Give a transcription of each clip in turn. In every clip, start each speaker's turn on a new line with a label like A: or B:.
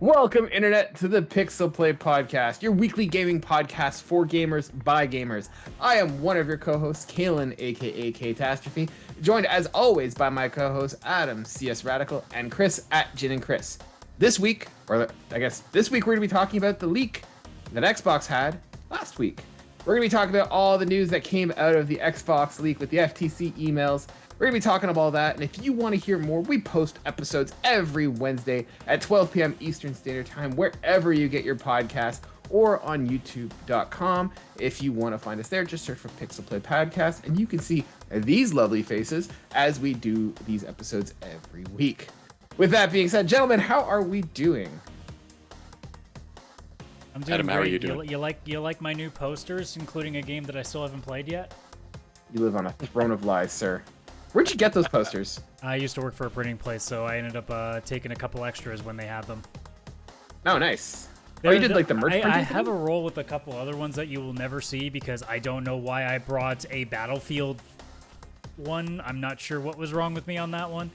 A: Welcome, Internet, to the PixelPlay Podcast, your weekly gaming podcast for gamers by gamers. I am one of your co-hosts, Kaylan, aka Catastrophe, joined as always by my co-hosts, Adam, CS Radical, and Chris at Gin and Chris. This week, we're going to be talking about the leak that Xbox had last week. We're going to be talking about all the news that came out of the Xbox leak with the FTC emails. We're going to be talking about all that, and if you want to hear more, we post episodes every Wednesday at 12 p.m. Eastern Standard Time, wherever you get your podcast, or on youtube.com. If you want to find us there, just search for PixelPlay Podcast, and you can see these lovely faces as we do these episodes every week. With that being said, gentlemen, how are we doing?
B: I'm doing
C: Adam,
B: great.
C: how are you doing?
B: You like my new posters, including a game that I still haven't played yet?
A: You live on a throne of lies, sir. Where'd you get those posters?
B: I used to work for a printing place, so I ended up taking a couple extras when they had them.
A: Oh, nice. Oh, you did like the merch printing
B: I
A: thing?
B: have a roll with a couple other ones that you will never see because I don't know why I brought a Battlefield one. I'm not sure what was wrong with me on that one.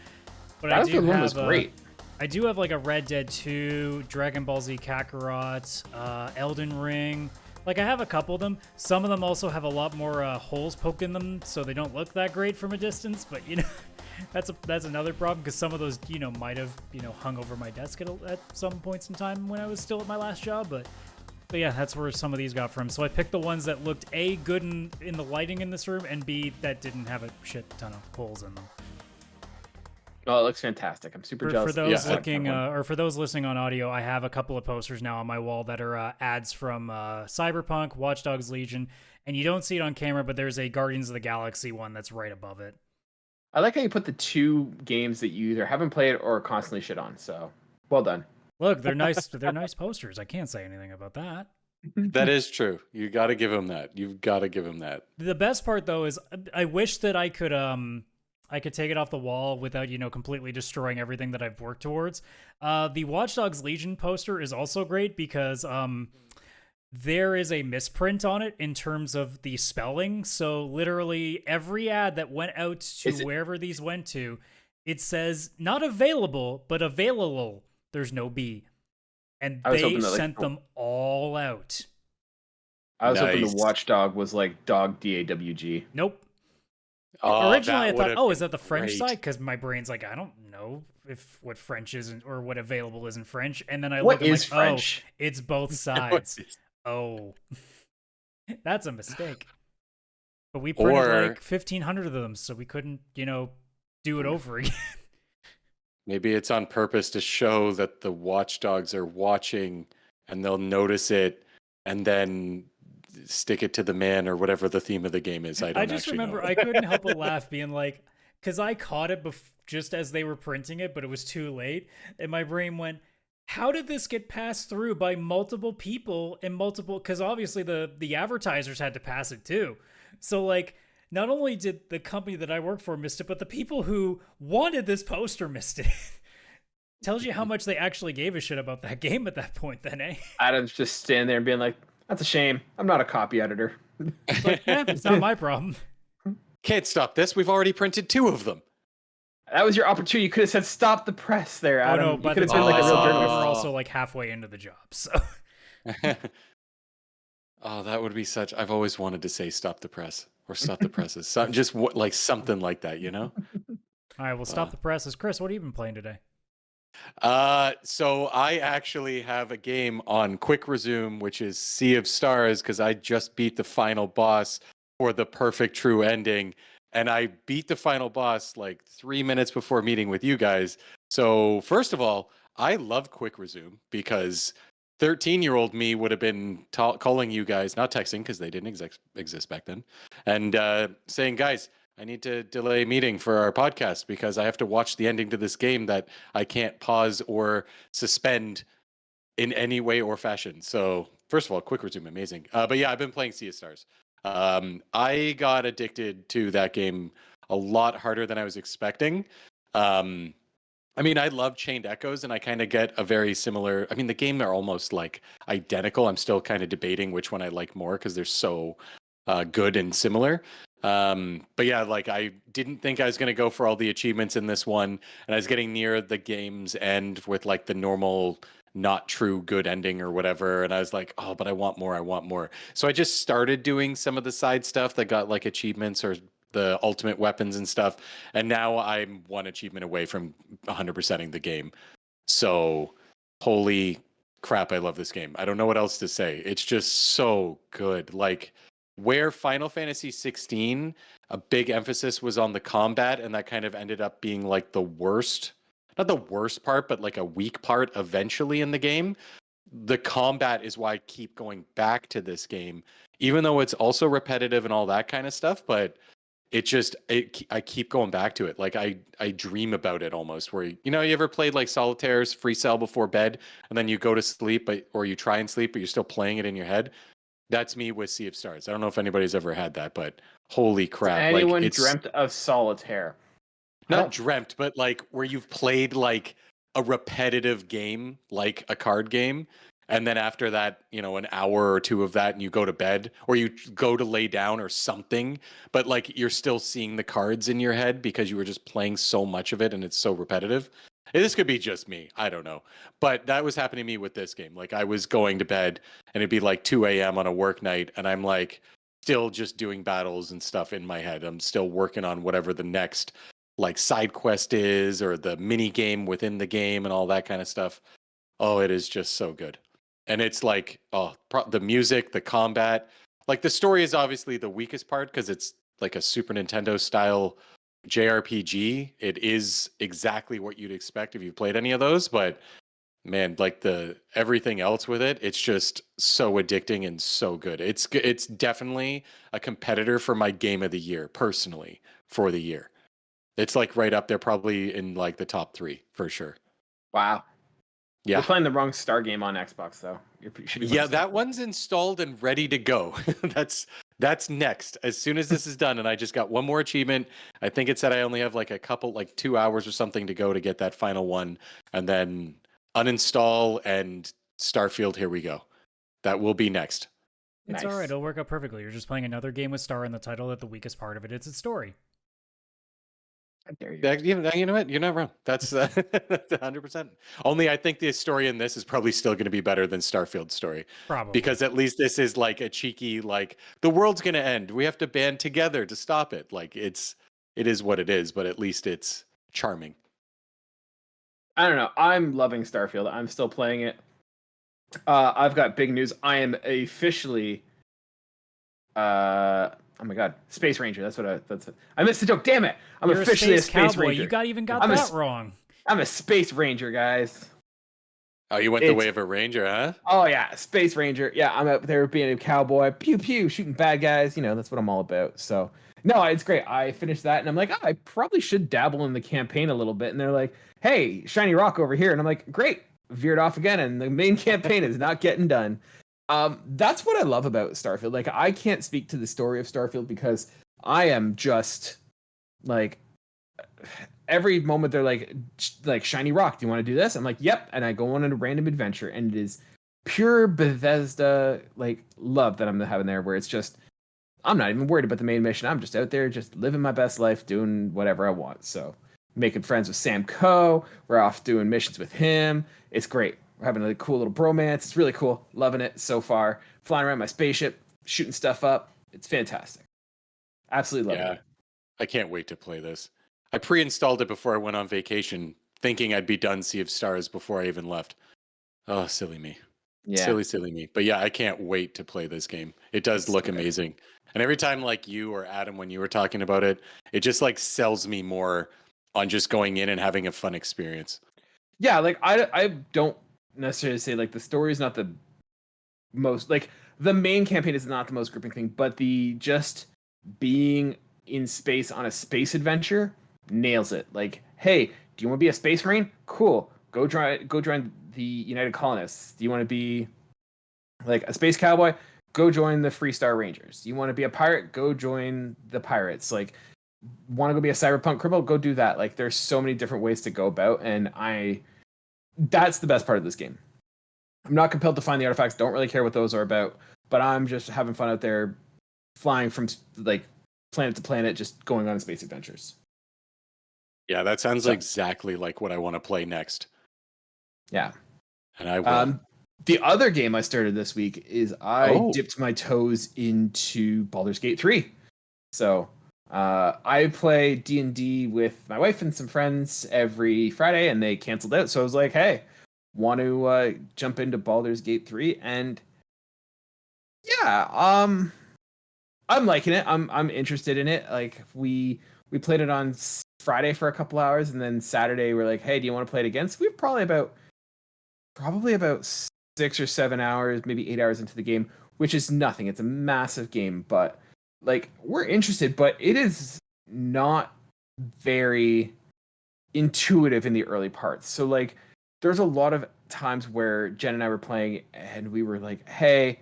B: But
A: Battlefield 1 was great.
B: I do have like a Red Dead 2, Dragon Ball Z Kakarot, Elden Ring. Like, I have a couple of them. Some of them also have a lot more holes poked in them, so they don't look that great from a distance. But, you know, that's another problem, because some of those, you know, might have, you know, hung over my desk at some points in time when I was still at my last job. But yeah, that's where some of these got from. So I picked the ones that looked, A, good in the lighting in this room, and B, that didn't have a shit ton of holes in them.
A: Oh, it looks fantastic. I'm super jealous.
B: For those looking, or for those listening on audio, I have a couple of posters now on my wall that are ads from Cyberpunk, Watch Dogs Legion, and you don't see it on camera, but there's a Guardians of the Galaxy one that's right above it.
A: I like how you put the two games that you either haven't played or constantly shit on. So, well done.
B: Look, they're nice. They're nice posters. I can't say anything about that.
C: That is true. You got to give him that. You've got to give him that.
B: The best part, though, is I wish that I could take it off the wall without, you know, completely destroying everything that I've worked towards. The Watch Dogs Legion poster is also great because there is a misprint on it in terms of the spelling. So literally every ad that went out to wherever these went to, it says not available, but available. There's no B. And they sent them all out.
A: I was hoping the Watchdog was like dog DAWG.
B: Nope. Originally, I thought, is that the French side? Because my brain's like, I don't know what French is or what available is in French. And then I look at French? Oh, it's both sides. Oh, that's a mistake. But we printed like 1,500 of them, so we couldn't, you know, do it over again.
C: Maybe it's on purpose to show that the watchdogs are watching and they'll notice it and then stick it to the man or whatever the theme of the game is. I just remember
B: I couldn't help but laugh being like, because I caught it just as they were printing it, but it was too late. And my brain went, how did this get passed through by multiple people and because obviously the advertisers had to pass it too. So like, not only did the company that I work for miss it, but the people who wanted this poster missed it. Tells you how much they actually gave a shit about that game at that point then, eh?
A: Adam's just standing there and being like, that's a shame. I'm not a copy editor.
B: It's like, it's not my problem.
C: Can't stop this. We've already printed 2 of them.
A: That was your opportunity. You could have said stop the press there, Adam.
B: Oh, no, but
A: you could have been like a real journalist.
B: We were also like halfway into the job, so.
C: Oh, that would be such. I've always wanted to say stop the press or stop the presses. Just like something like that, you know?
B: All right, well, stop the presses. Chris, what have you been playing today?
C: So I actually have a game on Quick Resume, which is Sea of Stars, because I just beat the final boss for the perfect true ending. And I beat the final boss like 3 minutes before meeting with you guys. So first of all, I love Quick Resume because 13-year-old me would have been calling you guys, not texting because they didn't exist back then, and saying, guys, I need to delay a meeting for our podcast because I have to watch the ending to this game that I can't pause or suspend in any way or fashion. So first of all, Quick Resume, amazing. But yeah, I've been playing Sea of Stars. I got addicted to that game a lot harder than I was expecting. I mean, I love Chained Echoes, and I kind of get a very similar. I mean, the game are almost like identical. I'm still kind of debating which one I like more because they're so good and similar. But yeah, like I didn't think I was going to go for all the achievements in this one, and I was getting near the game's end with like the normal not true good ending or whatever. And I was like, oh, but I want more. I want more. So I just started doing some of the side stuff that got like achievements or the ultimate weapons and stuff. And now I'm one achievement away from 100%ing the game. So holy crap, I love this game. I don't know what else to say. It's just so good. Like where Final Fantasy 16, a big emphasis was on the combat, and that kind of ended up being like the worst, not the worst part, but like a weak part eventually in the game. The combat is why I keep going back to this game, even though it's also repetitive and all that kind of stuff. But I keep going back to it. Like I dream about it almost. Where you ever played like Solitaire's Free Cell before bed, and then you go to sleep, or you try and sleep, but you're still playing it in your head. That's me with Sea of Stars. I don't know if anybody's ever had that, but holy crap!
A: Has anyone
C: like, it's
A: dreamt of Solitaire?
C: not dreamt, but like where you've played like a repetitive game, like a card game, and then after that, an hour or two of that, and you go to bed or you go to lay down or something, but like you're still seeing the cards in your head because you were just playing so much of it and it's so repetitive. This could be just me. I don't know. But that was happening to me with this game. Like I was going to bed and it'd be like 2 a.m. on a work night, and I'm like still just doing battles and stuff in my head. I'm still working on whatever the next like side quest is or the mini game within the game and all that kind of stuff. Oh, it is just so good. And it's like, the music, the combat, like the story is obviously the weakest part because it's like a Super Nintendo style JRPG. It is exactly what you'd expect if you played any of those, but man, like the everything else with it, it's just so addicting and so good. It's definitely a competitor for my game of the year personally for the year. It's like right up there, probably in like the top 3 for sure.
A: Wow.
C: Yeah.
A: You're playing the wrong Star game on Xbox though.
C: Yeah, that one's installed and ready to go. That's next. As soon as this is done, and I just got one more achievement. I think it said I only have like a couple, like 2 hours or something to go to get that final one, and then uninstall and Starfield. Here we go. That will be next.
B: It's
A: Nice.
B: all right. It'll work out perfectly. You're just playing another game with Star in the title that the weakest part of it is its story.
A: How dare you?
C: You know what? You're not wrong. That's 100%. Only I think the story in this is probably still going to be better than Starfield's story.
B: Probably.
C: Because at least this is like a cheeky, like the world's going to end. We have to band together to stop it. Like it is what it is, but at least it's charming.
A: I don't know. I'm loving Starfield. I'm still playing it. I've got big news. I am officially oh my god, Space Ranger. That's what I missed the joke. Damn it!
B: You're
A: officially a Space
B: cowboy.
A: Ranger.
B: You got that wrong.
A: I'm a Space Ranger, guys.
C: Oh, you went the way of a ranger, huh?
A: Oh yeah, Space Ranger. Yeah, I'm out there being a cowboy, pew pew, shooting bad guys. That's what I'm all about. So no, it's great. I finished that, and I'm like, I probably should dabble in the campaign a little bit. And they're like, hey, shiny rock over here, and I'm like, great. Veered off again, and the main campaign is not getting done. That's what I love about Starfield. Like, I can't speak to the story of Starfield because I am just like every moment they're like shiny rock. Do you want to do this? I'm like, yep. And I go on a random adventure, and it is pure Bethesda like love that I'm having there, where it's just I'm not even worried about the main mission. I'm just out there, just living my best life, doing whatever I want. So making friends with Sam Coe. We're off doing missions with him. It's great. We're having a cool little bromance. It's really cool. Loving it so far. Flying around my spaceship, shooting stuff up. It's fantastic. Absolutely love it.
C: I can't wait to play this. I pre-installed it before I went on vacation, thinking I'd be done Sea of Stars before I even left. Oh, silly me.
A: Yeah.
C: Silly me. But yeah, I can't wait to play this game. It does look amazing. And every time like you or Adam, when you were talking about it, it just like sells me more on just going in and having a fun experience.
A: Yeah, like I don't necessarily say like the story is not the most like the main campaign is not the most gripping thing, but the just being in space on a space adventure nails it. Like, hey, do you want to be a space marine? Cool. Go join the United Colonists. Do you want to be like a space cowboy? Go join the Freestar Rangers. Do you want to be a pirate? Go join the pirates. Like, want to go be a cyberpunk criminal? Go do that. Like, there's so many different ways to go about, and that's the best part of this game. I'm not compelled to find the artifacts. Don't really care what those are about, but I'm just having fun out there, flying from like planet to planet, just going on space adventures.
C: Yeah, that sounds exactly like what I want to play next.
A: Yeah.
C: And I will.
A: The other game I started this week is I
C: Oh.
A: dipped my toes into Baldur's Gate 3. So I play D&D with my wife and some friends every Friday, and they canceled out. So I was like, hey, want to jump into Baldur's Gate 3? And yeah, I'm liking it. I'm interested in it. Like we played it on Friday for a couple hours, and then Saturday we're like, hey, do you want to play it again? So we've probably about 6 or 7 hours, maybe 8 hours into the game, which is nothing. It's a massive game, but like we're interested, but it is not very intuitive in the early parts. So like there's a lot of times where Jen and I were playing and we were like, hey,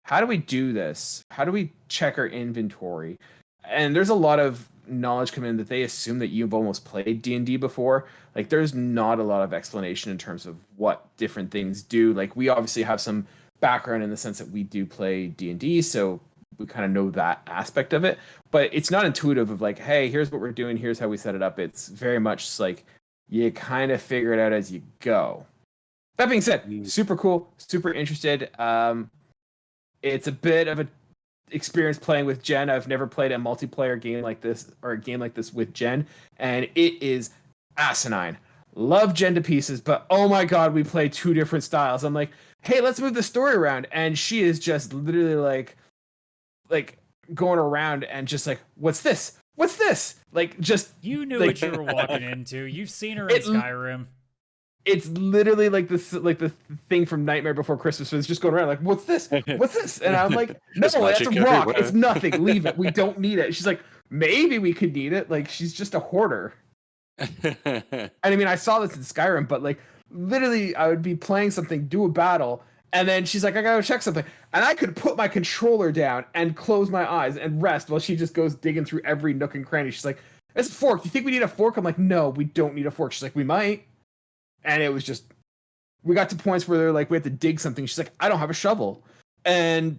A: how do we do this? How do we check our inventory? And there's a lot of knowledge coming in that they assume that you've almost played D&D before. Like there's not a lot of explanation in terms of what different things do. Like we obviously have some background in the sense that we do play D&D, so we kind of know that aspect of it, but it's not intuitive of like, hey, here's what we're doing, here's how we set it up. It's very much like you kind of figure it out as you go. That being said, super cool, super interested. It's a bit of a experience playing with Jen. I've never played a multiplayer game like this or a game like this with Jen, and it is asinine. Love Jen to pieces, but oh my god, we play two different styles. I'm like, hey, let's move the story around, and she is just literally like going around and just like, what's this? What's this? Like, just
B: You knew
A: like,
B: what you were walking into. You've seen her in Skyrim.
A: It's literally like this, like the thing from Nightmare Before Christmas. So it's just going around like, what's this? What's this? And I'm like, no, that's a rock. Everywhere. It's nothing. Leave it. We don't need it. She's like, maybe we could need it. Like, she's just a hoarder. And I mean, I saw this in Skyrim, but like, literally, I would be playing something, do a battle, and then she's like, I gotta check something. And I could put my controller down and close my eyes and rest while she just goes digging through every nook and cranny. She's like, it's a fork. Do you think we need a fork? I'm like, no, we don't need a fork. She's like, we might. And it was just, we got to points where they're like, we have to dig something. She's like, I don't have a shovel. And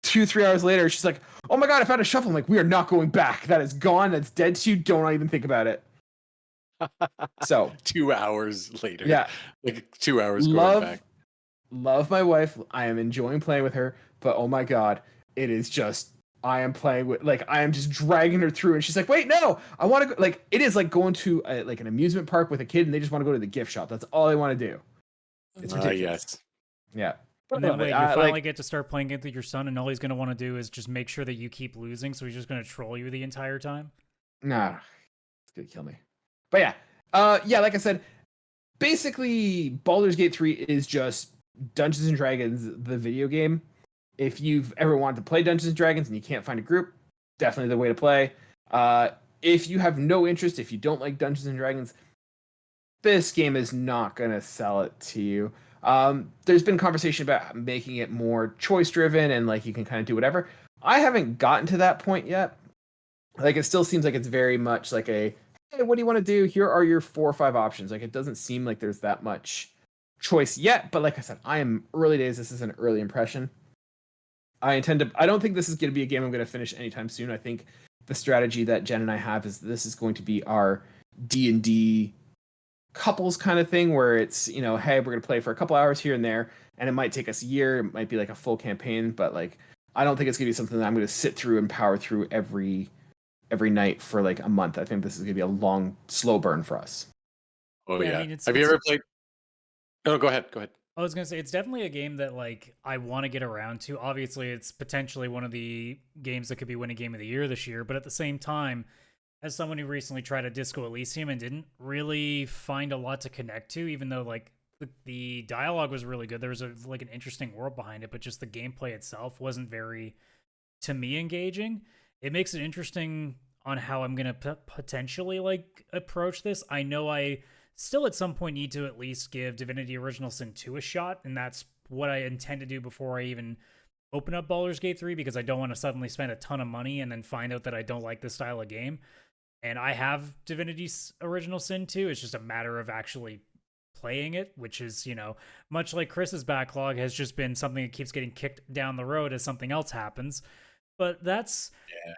A: 2-3 hours later, she's like, oh my God, I found a shovel. I'm like, we are not going back. That is gone. That's dead to you. Don't even think about it. So
C: 2 hours later.
A: Yeah.
C: Like 2 hours going back.
A: Love my wife. I am enjoying playing with her, but oh my God, it is just, I am playing with, like, I am just dragging her through, and she's like, wait, no, I want to go. Like, it is like going to like an amusement park with a kid and they just want to go to the gift shop. That's all they want to do. It's ridiculous.
C: Yes.
A: Yeah.
B: And then wait, you finally get to start playing it with your son, and all he's going to want to do is just make sure that you keep losing, so he's just going to troll you the entire time?
A: Nah, it's going to kill me. But yeah. Yeah, like I said, basically, Baldur's Gate 3 is just Dungeons & Dragons, the video game. If you've ever wanted to play Dungeons & Dragons and you can't find a group, definitely the way to play. If you have no interest, if you don't like Dungeons & Dragons, this game is not going to sell it to you. There's been conversation about making it more choice-driven and like you can kind of do whatever. I haven't gotten to that point yet. Like, it still seems like it's very much like a, hey, what do you want to do? Here are your 4 or 5 options. Like, it doesn't seem like there's that much choice yet, but like I said, I am early days. This is an early impression. I don't think this is going to be a game I'm going to finish anytime soon. I think the strategy that Jen and I have is this is going to be our D&D couples kind of thing where it's, you know, hey, we're going to play for a couple hours here and there, and it might take us a year. It might be like a full campaign, but like, I don't think it's going to be something that I'm going to sit through and power through every night for like a month. I think this is going to be a long, slow burn for us.
C: Oh yeah. I mean, have you ever played? Oh, go ahead.
B: I was going to say, it's definitely a game that, like, I want to get around to. Obviously, it's potentially one of the games that could be winning Game of the Year this year, but at the same time, as someone who recently tried a Disco Elysium and didn't really find a lot to connect to, even though, like, the dialogue was really good, there was, like, an interesting world behind it, but just the gameplay itself wasn't very, to me, engaging. It makes it interesting on how I'm going to potentially, like, approach this. I know I still at some point need to at least give Divinity Original Sin 2 a shot, and that's what I intend to do before I even open up Baldur's Gate 3, because I don't want to suddenly spend a ton of money and then find out that I don't like this style of game. And I have Divinity Original Sin 2, it's just a matter of actually playing it, which is, you know, much like Chris's backlog has just been something that keeps getting kicked down the road as something else happens. But that's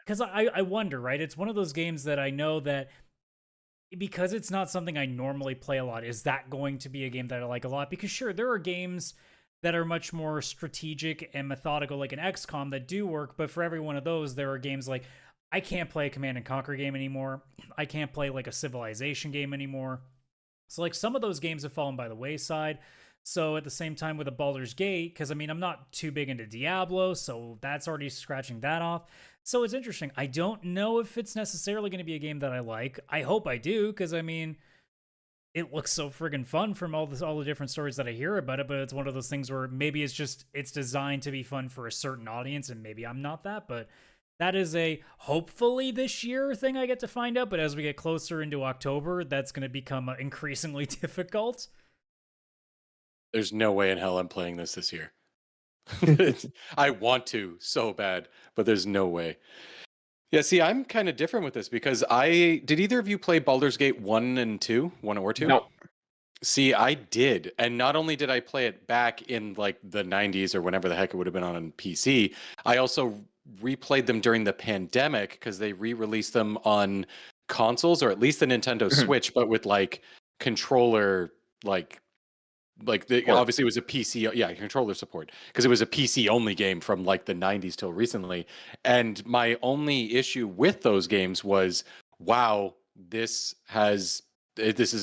B: because I wonder, right? It's one of those games that I know that because it's not something I normally play a lot, is that going to be a game that I like a lot? Because sure, there are games that are much more strategic and methodical, like an XCOM, that do work, but for every one of those, there are games like, I can't play a Command and Conquer game anymore. I can't play like a Civilization game anymore. So like some of those games have fallen by the wayside. So at the same time with a Baldur's Gate, because I mean, I'm not too big into Diablo, so that's already scratching that off. So it's interesting. I don't know if it's necessarily going to be a game that I like. I hope I do, because I mean, it looks so friggin' fun from all the different stories that I hear about it, but it's one of those things where maybe it's designed to be fun for a certain audience, and maybe I'm not that, but that is a hopefully this year thing I get to find out, but as we get closer into October, that's going to become increasingly difficult.
C: There's no way in hell I'm playing this year. I want to so bad, but there's no way. Yeah, see, I'm kind of different with this because did either of you play Baldur's Gate 1 and 2? 1 or 2?
A: No.
C: See, I did. And not only did I play it back in like the 90s or whenever the heck it would have been on PC, I also replayed them during the pandemic because they re-released them on consoles, or at least the Nintendo Switch, but with like controller, obviously it was a PC, controller support, because it was a PC only game from like the 90s till recently. And my only issue with those games was, wow, this is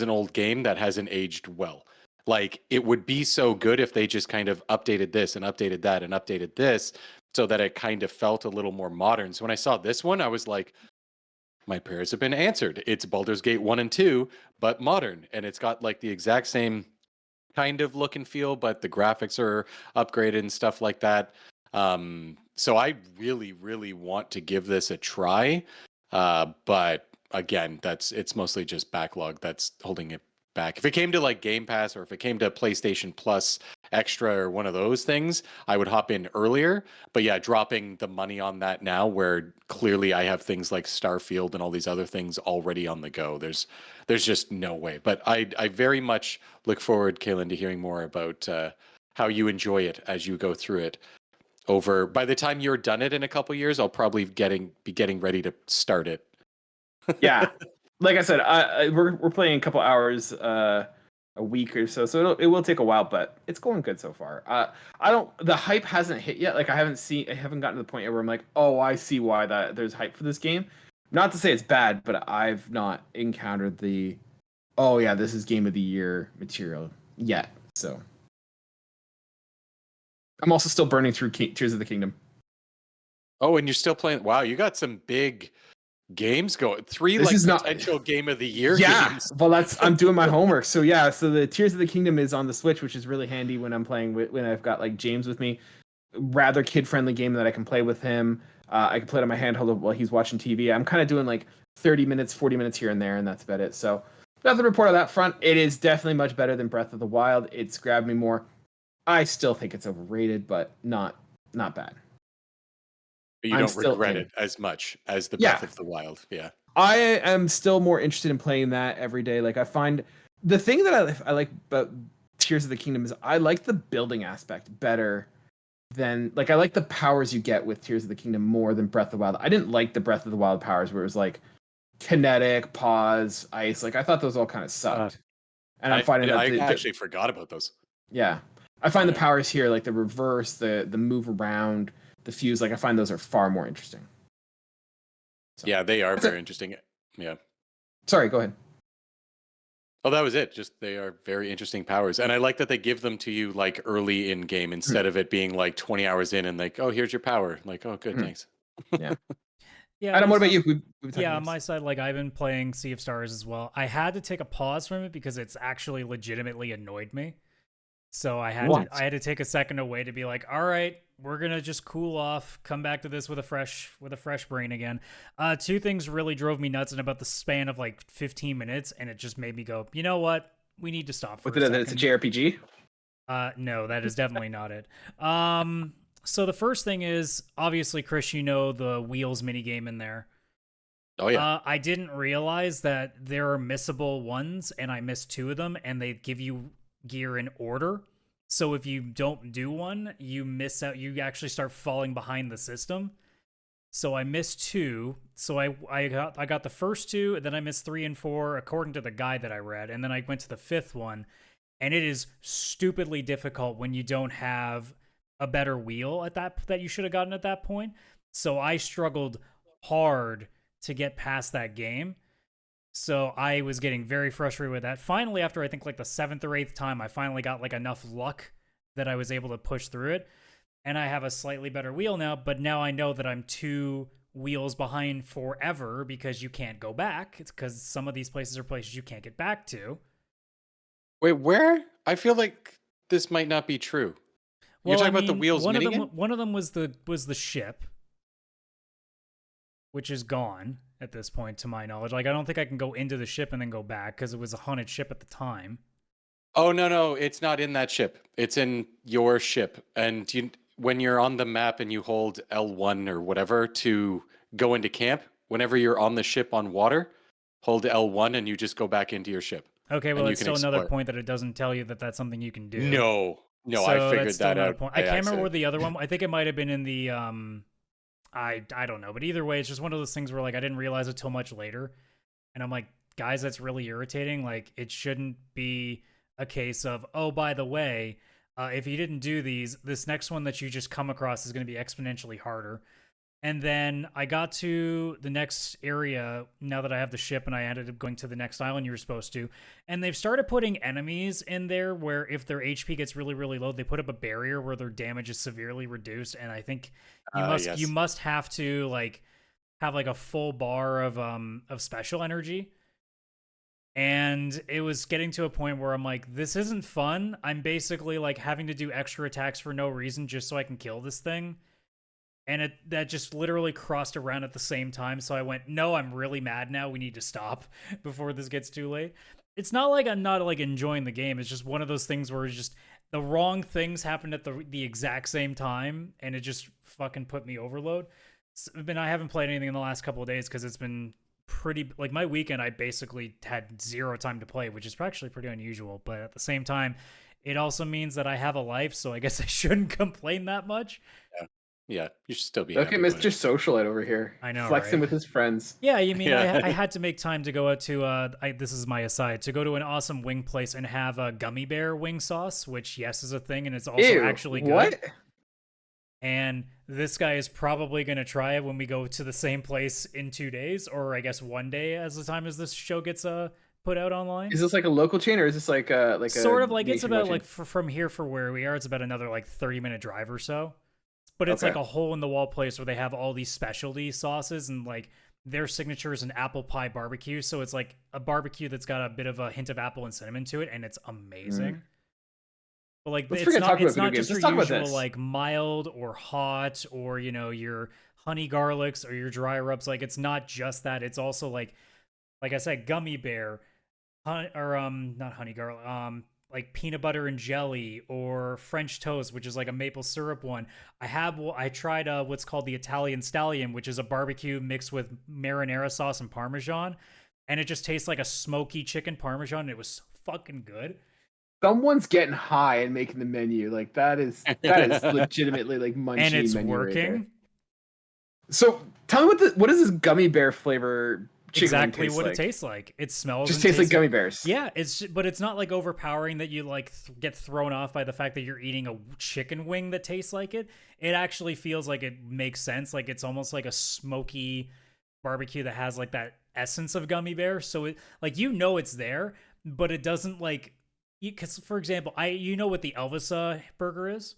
C: an old game that hasn't aged well. Like, it would be so good if they just kind of updated this and updated that and updated this so that it kind of felt a little more modern. So when I saw this one, I was like, my prayers have been answered. It's Baldur's Gate 1 and 2, but modern. And it's got like the exact same kind of look and feel, but the graphics are upgraded and stuff like that. So I really, really want to give this a try. But again, it's mostly just backlog that's holding it back. If it came to like Game Pass, or if it came to PlayStation Plus Extra or one of those things, I would hop in earlier. But yeah, dropping the money on that now, where clearly I have things like Starfield and all these other things already on the go, there's just no way. But I very much look forward, Kaylan, to hearing more about how you enjoy it as you go through it. By the time you're done it in a couple years, I'll probably be getting ready to start it.
A: Yeah, like I said, we're playing a couple hours a week or so it will take a while, but it's going good so far. The hype hasn't hit yet. Like I haven't gotten to the point yet where I'm like, oh, I see why there's hype for this game. Not to say it's bad, but I've not encountered the, oh yeah, this is game of the year material yet. So I'm also still burning through Tears of the Kingdom.
C: Oh, and you're still playing. Wow, you got some big games going. Three potential game of the year games.
A: Well, I'm doing my homework. So yeah, so the Tears of the Kingdom is on the Switch, which is really handy when I'm playing when I've got like James with me. Rather kid-friendly game that I can play with him. I can play it on my handheld while he's watching TV. I'm kind of doing like 30 minutes, 40 minutes here and there, and that's about it. So nothing to report on that front. It is definitely much better than Breath of the Wild. It's grabbed me more. I still think it's overrated, but not bad.
C: But you don't regret it as much as the Breath of the Wild. Yeah.
A: I am still more interested in playing that every day. Like I find the thing that I like about Tears of the Kingdom is I like the building aspect better than, like, I like the powers you get with Tears of the Kingdom more than Breath of the Wild. I didn't like the Breath of the Wild powers where it was like kinetic, pause, ice. Like I thought those all kind of sucked. And I'm finding that
C: I actually forgot about those.
A: Yeah. I find the powers here, like the reverse, the move around, the fuse, like I find those are far more interesting.
C: So, yeah, they are very interesting. Yeah.
A: Sorry, go ahead.
C: Oh, that was it. Just they are very interesting powers. And I like that they give them to you like early in game instead of it being like 20 hours in and like, oh, here's your power. Like, oh, good, thanks.
A: Yeah.
B: Yeah.
A: Adam, what about you?
B: On my side, like I've been playing Sea of Stars as well. I had to take a pause from it because it's actually legitimately annoyed me. So I had to take a second away to be like, all right, we're gonna just cool off, come back to this with a fresh brain again. Two things really drove me nuts in about the span of like 15 minutes, and it just made me go, you know what? We need to stop for a second.
A: It's a JRPG?
B: No, that is definitely not it. So the first thing is obviously, Chris, you know the wheels minigame in there.
C: Oh yeah.
B: I didn't realize that there are missable ones, and I missed two of them, and they give you gear in order. So if you don't do one, you miss out. You actually start falling behind the system. So I missed 2. So I got the first 2, and then I missed 3 and 4 according to the guide that I read, and then I went to the 5th one, and it is stupidly difficult when you don't have a better wheel at that you should have gotten at that point. So I struggled hard to get past that game. So I was getting very frustrated with that. Finally, after I think like the 7th or 8th time, I finally got like enough luck that I was able to push through it. And I have a slightly better wheel now, but now I know that I'm 2 wheels behind forever because you can't go back. It's because some of these places are places you can't get back to.
C: Wait, where? I feel like this might not be true. You're talking about the wheels minigame?
B: One of them was the ship, which is gone at this point, to my knowledge. Like, I don't think I can go into the ship and then go back because it was a haunted ship at the time.
C: Oh, no, it's not in that ship. It's in your ship. And when you're on the map and you hold L1 or whatever to go into camp, whenever you're on the ship on water, hold L1 and you just go back into your ship.
B: Okay, well, it's still another point that it doesn't tell you that that's something you can do.
C: No,
B: so
C: I figured that out.
B: I can't remember where the other one. I think it might have been in the I don't know, but either way, it's just one of those things where like I didn't realize it till much later, and I'm like, guys, that's really irritating. Like, it shouldn't be a case of, oh, by the way, if you didn't do these, this next one that you just come across is going to be exponentially harder. And then I got to the next area now that I have the ship, and I ended up going to the next island you were supposed to. And they've started putting enemies in there where if their HP gets really, really low, they put up a barrier where their damage is severely reduced. And I think you must have to like have like a full bar of special energy. And it was getting to a point where I'm like, this isn't fun. I'm basically like having to do extra attacks for no reason just so I can kill this thing. And that just literally crossed around at the same time. So I went, no, I'm really mad now. We need to stop before this gets too late. It's not like I'm not like enjoying the game. It's just one of those things where it's just the wrong things happened at the exact same time. And it just fucking put me overload. I haven't played anything in the last couple of days because it's been pretty, like my weekend, I basically had 0 time to play, which is actually pretty unusual. But at the same time, it also means that I have a life. So I guess I shouldn't complain that much.
C: Yeah, you should still be.
A: Okay, Mr. Socialite over here.
B: I know,
A: flexing
B: right?
A: with his friends.
B: Yeah, you mean I had to make time to go out to this is my aside, to go to an awesome wing place and have a gummy bear wing sauce, which yes is a thing, and it's also actually good.
A: What?
B: And this guy is probably going to try it when we go to the same place in 2 days, or I guess one day as the time as this show gets put out online.
A: Is this like a local chain, or is this like a
B: sort of like, it's about like from here for where we are, it's about another like 30-minute drive or so. But it's like a hole-in-the-wall place where they have all these specialty sauces, and like their signature is an apple pie barbecue. So it's like a barbecue that's got a bit of a hint of apple and cinnamon to it, and it's amazing. But like, it's not just your usual like mild or hot or, you know, your honey garlics or your dry rubs. Like, it's not just that. It's also like I said, gummy bear, or not honey garlic, like peanut butter and jelly, or French toast, which is like a maple syrup one. I tried what's called the Italian Stallion, which is a barbecue mixed with marinara sauce and Parmesan, and it just tastes like a smoky chicken Parmesan, and it was fucking good.
A: Someone's getting high and making the menu. Like, that is legitimately like munchy,
B: and it's
A: menu
B: working.
A: Right, so tell me what is this gummy bear flavor?
B: Exactly what it tastes like. It smells
A: just tastes like gummy bears.
B: Yeah, but it's not like overpowering that you like get thrown off by the fact that you're eating a chicken wing that tastes like it. It actually feels like it makes sense. Like, it's almost like a smoky barbecue that has like that essence of gummy bear. So it, like, you know, it's there, but it doesn't like, because for example, you know what the Elvis burger is?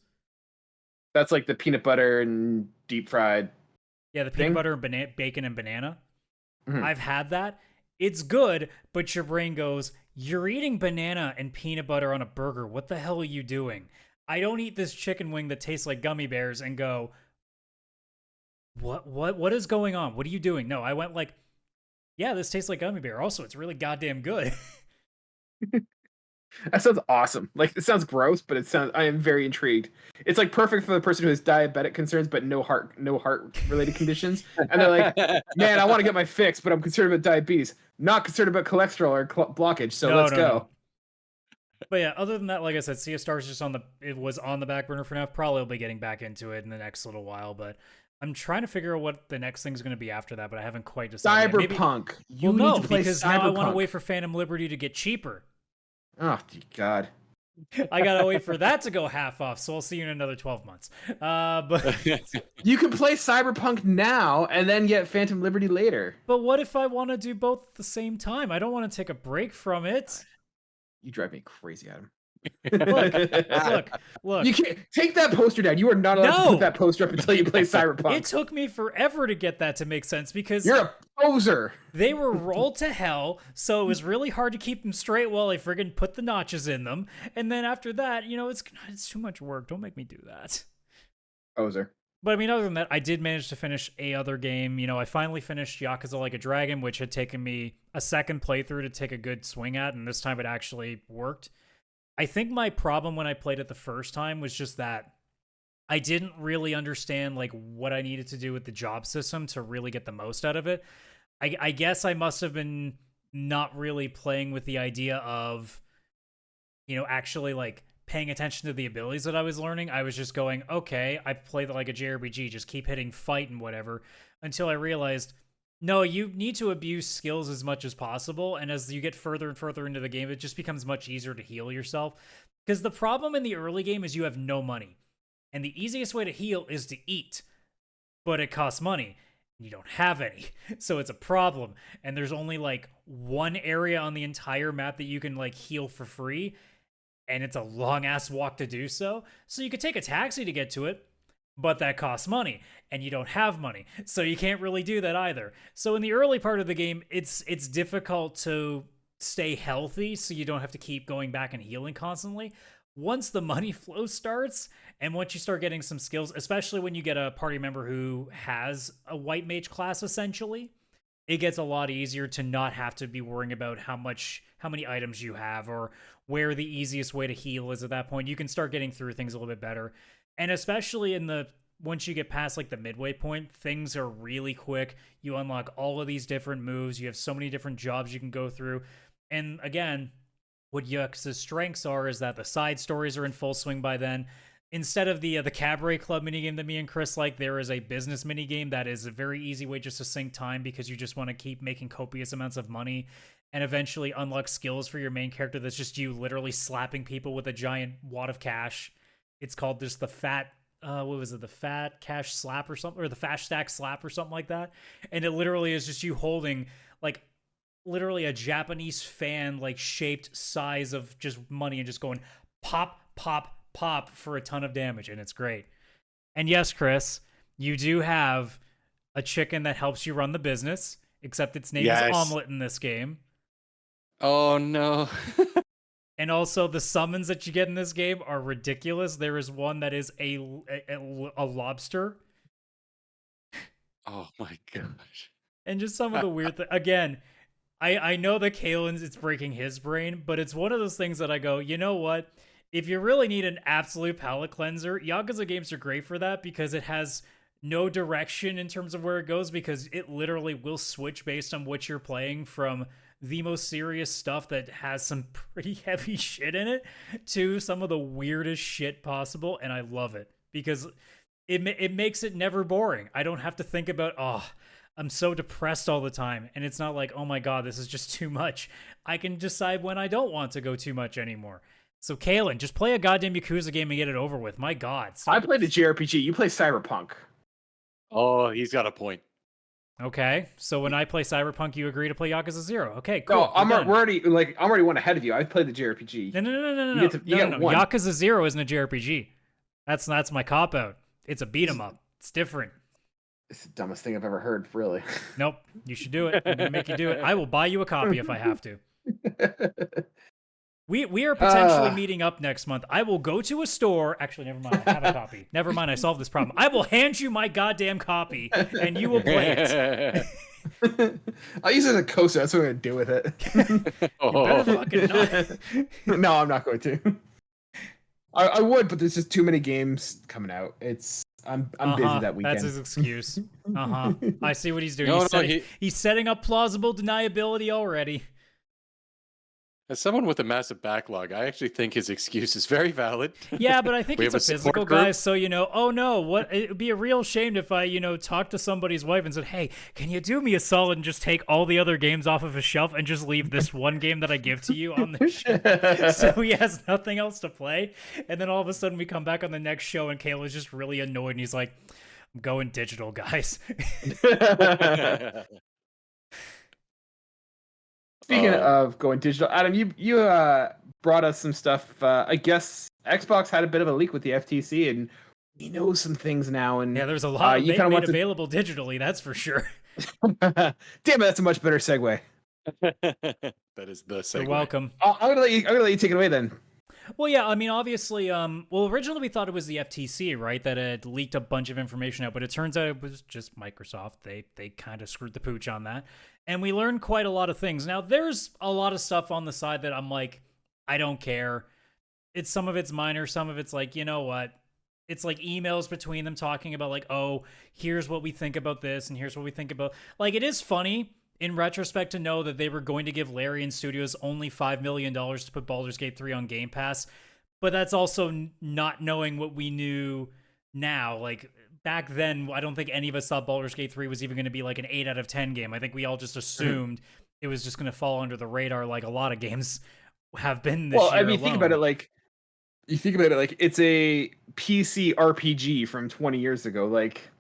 B: That's
A: like the peanut butter and deep fried.
B: Yeah, the peanut butter and bacon and banana. I've had that. It's good, but your brain goes, you're eating banana and peanut butter on a burger. What the hell are you doing? I don't eat this chicken wing that tastes like gummy bears and go, what is going on? What are you doing? No, I went like, yeah, this tastes like gummy bear. Also, it's really goddamn good.
A: That sounds awesome. Like, it sounds gross, but I am very intrigued. It's like perfect for the person who has diabetic concerns but no heart related conditions. And they're like, man, I want to get my fix, but I'm concerned about diabetes, not concerned about cholesterol or blockage. So let's go. No.
B: But yeah, other than that, like I said, Sea of Stars it was on the back burner for now. Probably will be getting back into it in the next little while, but I'm trying to figure out what the next thing's going to be after that, but I haven't quite decided.
A: Cyberpunk.
B: Well,
A: You
B: no,
A: need to play
B: because now I want to
A: Cyberpunk.
B: wait for Phantom Liberty to get cheaper.
A: Oh, God.
B: I gotta wait for that to go half off, so I'll see you in another 12 months. But
A: You can play Cyberpunk now and then get Phantom Liberty later.
B: but what if I want to do both at the same time? I don't want to take a break from it.
A: You drive me crazy, Adam.
B: Look.
A: You can't take that poster down. You are not allowed to put that poster up until you play Cyberpunk.
B: It took me forever to get that to make sense because
A: You're a poser.
B: they were rolled to hell, so it was really hard to keep them straight while I friggin' put the notches in them. And then after that, it's too much work. Don't make me do that.
A: Poser.
B: But I mean, other than that, I did manage to finish a other game. I finally finished Yakuza Like a Dragon, which had taken me a second playthrough to take a good swing at, and this time it actually worked. I think my problem when I played it the first time was just that I didn't really understand like what I needed to do with the job system to really get the most out of it. I guess I must have been not really playing with the idea of, actually like paying attention to the abilities that I was learning. I was just going, okay, I play like a JRPG, just keep hitting fight and whatever, until I realized, no, you need to abuse skills as much as possible, and as you get further and further into the game, it just becomes much easier to heal yourself. Because the problem in the early game is you have no money, and the easiest way to heal is to eat, but it costs money, and you don't have any, so it's a problem. And there's only like one area on the entire map that you can like heal for free, and it's a long-ass walk to do so. So you could take a taxi to get to it, but that costs money, and you don't have money, so you can't really do that either. So in the early part of the game, it's difficult to stay healthy, so you don't have to keep going back and healing constantly. Once the money flow starts, and once you start getting some skills, especially when you get a party member who has a white mage class, essentially, it gets a lot easier to not have to be worrying about how many items you have, or where the easiest way to heal is at that point. You can start getting through things a little bit better. And especially once you get past like the midway point, things are really quick. You unlock all of these different moves. You have so many different jobs you can go through. And again, what Yakuza's strengths are is that the side stories are in full swing by then. Instead of the Cabaret Club minigame that me and Chris like, there is a business minigame that is a very easy way just to sink time, because you just want to keep making copious amounts of money and eventually unlock skills for your main character that's just you literally slapping people with a giant wad of cash. It's called just the fat, the fat cash slap or something, or the fat stack slap or something like that. And it literally is just you holding like literally a Japanese fan like shaped size of just money and just going pop, pop, pop for a ton of damage. And it's great. And yes, Chris, you do have a chicken that helps you run the business, except its name is Omelet in this game.
C: Oh no.
B: And also, the summons that you get in this game are ridiculous. There is one that is a lobster.
C: Oh my gosh.
B: And just some of the weird things. Again, I know that Kaylan's, it's breaking his brain, but it's one of those things that I go, you know what? If you really need an absolute palate cleanser, Yakuza games are great for that, because it has no direction in terms of where it goes, because it literally will switch based on what you're playing, from the most serious stuff that has some pretty heavy shit in it to some of the weirdest shit possible. And I love it, because it makes it never boring. I don't have to think about, I'm so depressed all the time. And it's not like, oh my God, this is just too much. I can decide when I don't want to go too much anymore. So Kaylan, just play a goddamn Yakuza game and get it over with. My God.
A: I played a JRPG. You play Cyberpunk.
C: Oh, he's got a point.
B: Okay, so when I play Cyberpunk, you agree to play Yakuza 0. Okay, cool.
A: No, I'm already one ahead of you. I played the JRPG.
B: No. Yakuza 0 isn't a JRPG. That's my cop out. It's a beat 'em up. It's different.
A: It's the dumbest thing I've ever heard, really.
B: Nope, you should do it. I'm gonna make you do it. I will buy you a copy if I have to. We are potentially meeting up next month. I will go to a store. Actually, never mind. I have a copy. Never mind. I solved this problem. I will hand you my goddamn copy, and you will play it.
A: I'll use it as a coaster. That's what I'm going to do with it.
B: You better fucking not.
A: No, I'm not going to. I would, but there's just too many games coming out. I'm busy that weekend.
B: That's his excuse. I see what he's doing.
C: No,
B: he's setting up plausible deniability already.
C: As someone with a massive backlog, I actually think his excuse is very valid.
B: Yeah, but I think
C: We
B: he's
C: have
B: a
C: a support
B: physical
C: group.
B: guy, so oh no, what it would be a real shame if I, talked to somebody's wife and said, "Hey, can you do me a solid and just take all the other games off of a shelf and just leave this one game that I give to you on the shelf?" So he has nothing else to play. And then all of a sudden we come back on the next show and Kayla's just really annoyed and he's like, "I'm going digital, guys."
A: Speaking
C: Um,
A: of going digital, Adam, you brought us some stuff. I guess Xbox had a bit of a leak with the FTC, and we know some things now. And
B: Yeah, there's a lot
A: you
B: they
A: kind of
B: made
A: want to.
B: available digitally, that's for sure.
A: Damn it, that's a much better segue.
C: that is the segue.
B: You're welcome.
A: I'm gonna let you take it away then.
B: Well, yeah, I mean, obviously, originally we thought it was the FTC, right, that had leaked a bunch of information out, but it turns out it was just Microsoft. They kind of screwed the pooch on that, and we learned quite a lot of things. Now, there's a lot of stuff on the side that I'm like, I don't care. Some of it's minor, some of it's like, you know what? It's like emails between them talking about like, oh, here's what we think about this, and here's what we think about. Like, it is funny in retrospect to know that they were going to give Larian Studios only $5 million to put Baldur's Gate 3 on Game Pass, but that's also not knowing what we knew now. Like, back then, I don't think any of us thought Baldur's Gate 3 was even going to be like an 8 out of 10 game. I think we all just assumed it was just going to fall under the radar like a lot of games have been this year
A: I mean,
B: alone.
A: think about it like it's a PC RPG from 20 years ago. Like,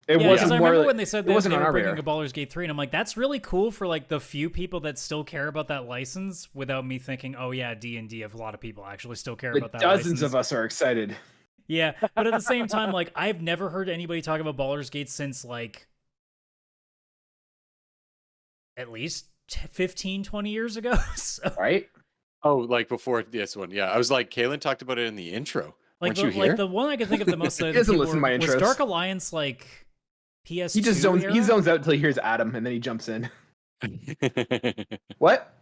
A: it
B: Yeah,
A: wasn't
B: because I
A: more.
B: remember
A: Like,
B: when they said
A: it
B: that
A: wasn't
B: they
A: on
B: were
A: our
B: bringing
A: radar.
B: a Baldur's Gate 3, and I'm like, that's really cool for like the few people that still care about that license without me thinking, oh yeah, D&D, if a lot of people actually still care
A: But
B: about that
A: dozens
B: license.
A: of us are excited.
B: Yeah, but at the same time, like, I've never heard anybody talk about Baldur's Gate since like at least 15, 20 years ago. So,
A: Right?
C: Oh, like before this one. Yeah. I was like, Kaylan talked about it in the intro.
B: like,
C: Weren't you here?
B: the one I can think of the most
A: He
B: that
A: doesn't
B: people
A: listen to my
B: was
A: intros.
B: Dark Alliance like PS2
A: He just
B: era?
A: zones out until he hears Adam, and then he jumps in. What?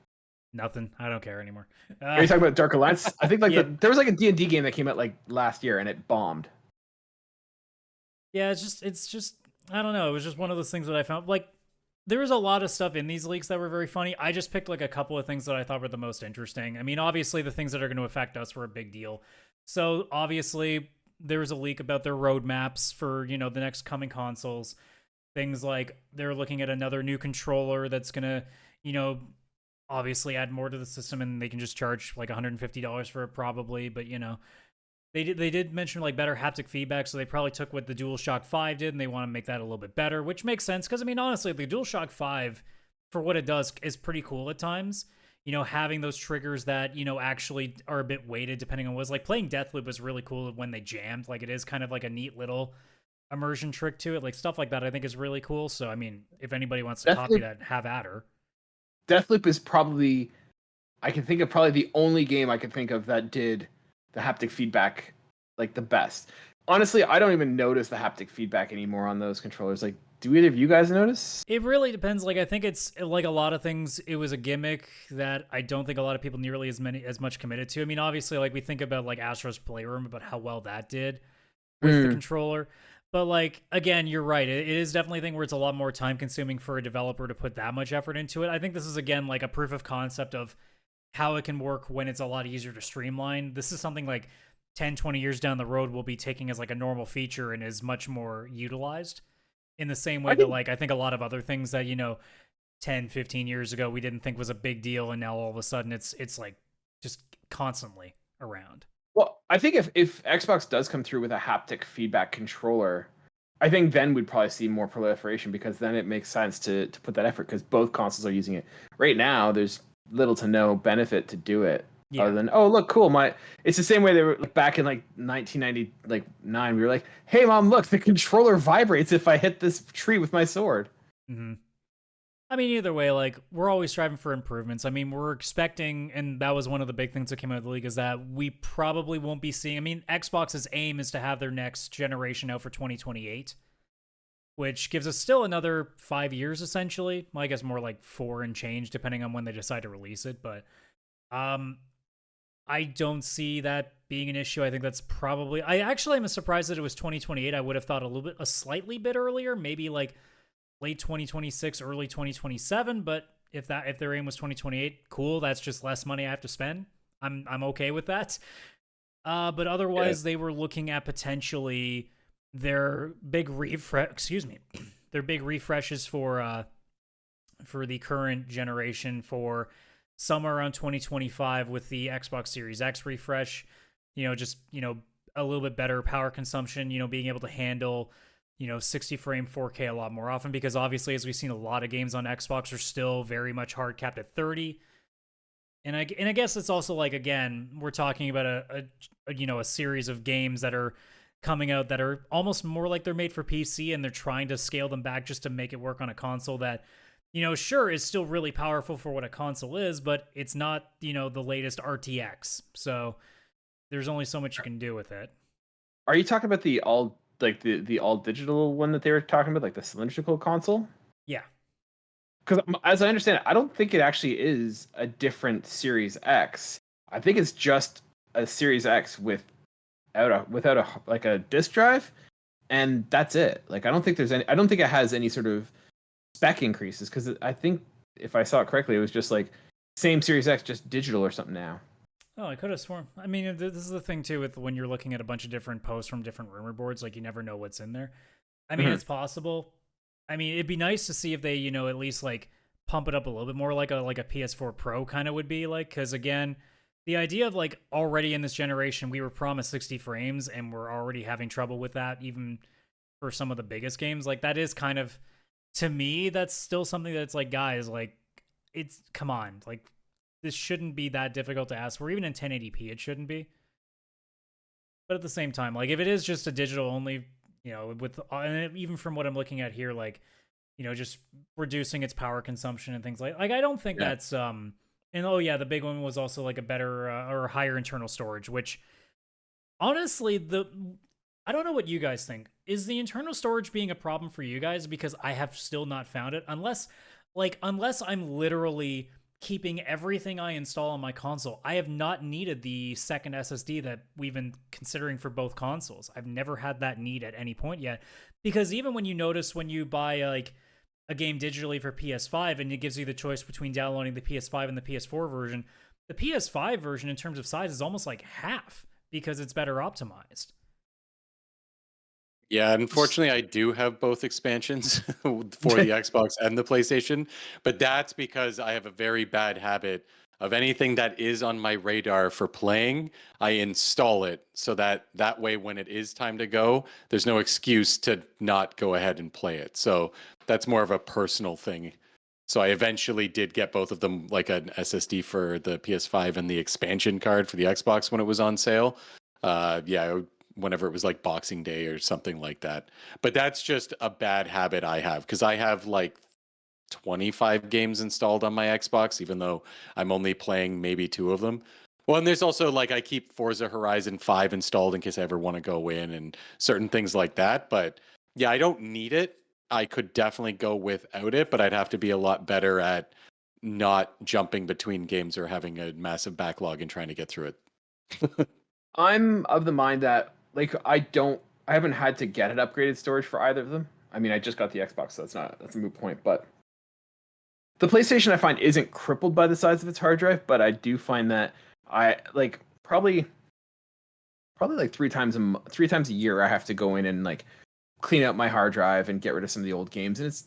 B: Nothing. I don't care anymore.
A: Are you talking about Dark Alliance? I think like
B: Yeah.
A: there was like a D&D game that came out like last year, and it bombed.
B: Yeah, it's just I don't know. It was just one of those things that I found like there was a lot of stuff in these leaks that were very funny. I just picked like a couple of things that I thought were the most interesting. I mean, obviously the things that are going to affect us were a big deal. So obviously there was a leak about their roadmaps for, the next coming consoles. Things like they're looking at another new controller that's going to, obviously add more to the system, and they can just charge like $150 for it probably, but they did mention like better haptic feedback, so they probably took what the DualShock 5 did and they want to make that a little bit better, which makes sense because I mean honestly the DualShock 5 for what it does is pretty cool at times. Having those triggers that actually are a bit weighted depending on what it was like. Playing Deathloop was really cool when they jammed. Like it is kind of like a neat little immersion trick to it. Like stuff like that I think is really cool. So I mean if anybody wants to copy that, have at her.
A: Deathloop is probably, I can think of probably the only game I could think of that did the haptic feedback like the best. Honestly, I don't even notice the haptic feedback anymore on those controllers. Like, do either of you guys notice?
B: It really depends. Like, I think it's like a lot of things. It was a gimmick that I don't think a lot of people nearly as much committed to. I mean, obviously, like we think about like Astro's Playroom, about how well that did with the controller. But like, again, you're right. It is definitely a thing where it's a lot more time consuming for a developer to put that much effort into it. I think this is again like a proof of concept of how it can work when it's a lot easier to streamline. This is something like 10, 20 years down the road we'll be taking as like a normal feature and is much more utilized in the same way that like I think a lot of other things that 10, 15 years ago we didn't think was a big deal, and now all of a sudden it's like just constantly around.
A: Well, I think if Xbox does come through with a haptic feedback controller, I think then we'd probably see more proliferation, because then it makes sense to put that effort, because both consoles are using it. Right now, there's little to no benefit to do it.
B: Yeah.
A: Other than, oh look, cool. It's the same way they were like, back in like 1999. We were like, hey mom, look, the controller vibrates if I hit this tree with my sword.
B: Mm-hmm. I mean, either way, like we're always striving for improvements. I mean, we're expecting, and that was one of the big things that came out of the league, is that we probably won't be seeing. I mean, Xbox's aim is to have their next generation out for 2028, which gives us still another 5 years essentially. Well, I guess more like 4 and change, depending on when they decide to release it. But I don't see that being an issue. I think that's probably. I actually am surprised that it was 2028. I would have thought a slightly bit earlier, maybe like late 2026, early 2027, but If their aim was 2028, cool. That's just less money I have to spend. I'm okay with that. But otherwise, they were looking at potentially their big their big refreshes for the current generation for somewhere around 2025 with the Xbox Series X refresh. Just a little bit better power consumption. Being able to handle 60 frame 4K a lot more often, because obviously, as we've seen, a lot of games on Xbox are still very much hard capped at 30. And I guess it's also like, again, we're talking about a series of games that are coming out that are almost more like they're made for PC, and they're trying to scale them back just to make it work on a console that, sure, is still really powerful for what a console is, but it's not, the latest RTX. So there's only so much you can do with it.
A: Are you talking about the all digital one that they were talking about, like the cylindrical console?
B: Yeah.
A: Because as I understand it, I don't think it actually is a different Series X. I think it's just a Series X without a disk drive, and that's it. Like I don't think it has any sort of spec increases, because I think if I saw it correctly, it was just like same Series X, just digital or something now.
B: Oh, I could have sworn. I mean, this is the thing too with when you're looking at a bunch of different posts from different rumor boards, like you never know what's in there. I mean, it's possible. I mean, it'd be nice to see if they, at least like pump it up a little bit more, like a PS4 Pro kind of would be like, because again, the idea of like already in this generation, we were promised 60 frames and we're already having trouble with that, even for some of the biggest games. Like that is kind of, to me, that's still something that's like, guys, like come on, like this shouldn't be that difficult to ask for. Even in 1080p, it shouldn't be. But at the same time, like if it is just a digital only, with and even from what I'm looking at here, like, just reducing its power consumption and things like I don't think that's and the big one was also like a better or higher internal storage, which honestly, I don't know what you guys think. Is the internal storage being a problem for you guys? Because I have still not found it, unless I'm literally keeping everything I install on my console. I have not needed the second SSD that we've been considering for both consoles. I've never had that need at any point yet, because even when you buy like a game digitally for PS5 and it gives you the choice between downloading the PS5 and the PS4 version, the PS5 version in terms of size is almost like half because it's better optimized.
C: Yeah, unfortunately, I do have both expansions for the Xbox and the PlayStation, but that's because I have a very bad habit of anything that is on my radar for playing, I install it so that way when it is time to go, there's no excuse to not go ahead and play it. So that's more of a personal thing. So I eventually did get both of them, like an SSD for the PS5 and the expansion card for the Xbox when it was on sale. Whenever it was like Boxing Day or something like that. But that's just a bad habit I have, because I have like 25 games installed on my Xbox, even though I'm only playing maybe 2 of them. Well, and there's also like I keep Forza Horizon 5 installed in case I ever want to go in and certain things like that. But yeah, I don't need it. I could definitely go without it, but I'd have to be a lot better at not jumping between games or having a massive backlog and trying to get through it.
A: I'm of the mind that like I haven't had to get an upgraded storage for either of them. I mean, I just got the Xbox, so that's a moot point. But the PlayStation, I find, isn't crippled by the size of its hard drive, but I do find that I like probably like three times a year I have to go in and like clean out my hard drive and get rid of some of the old games, and it's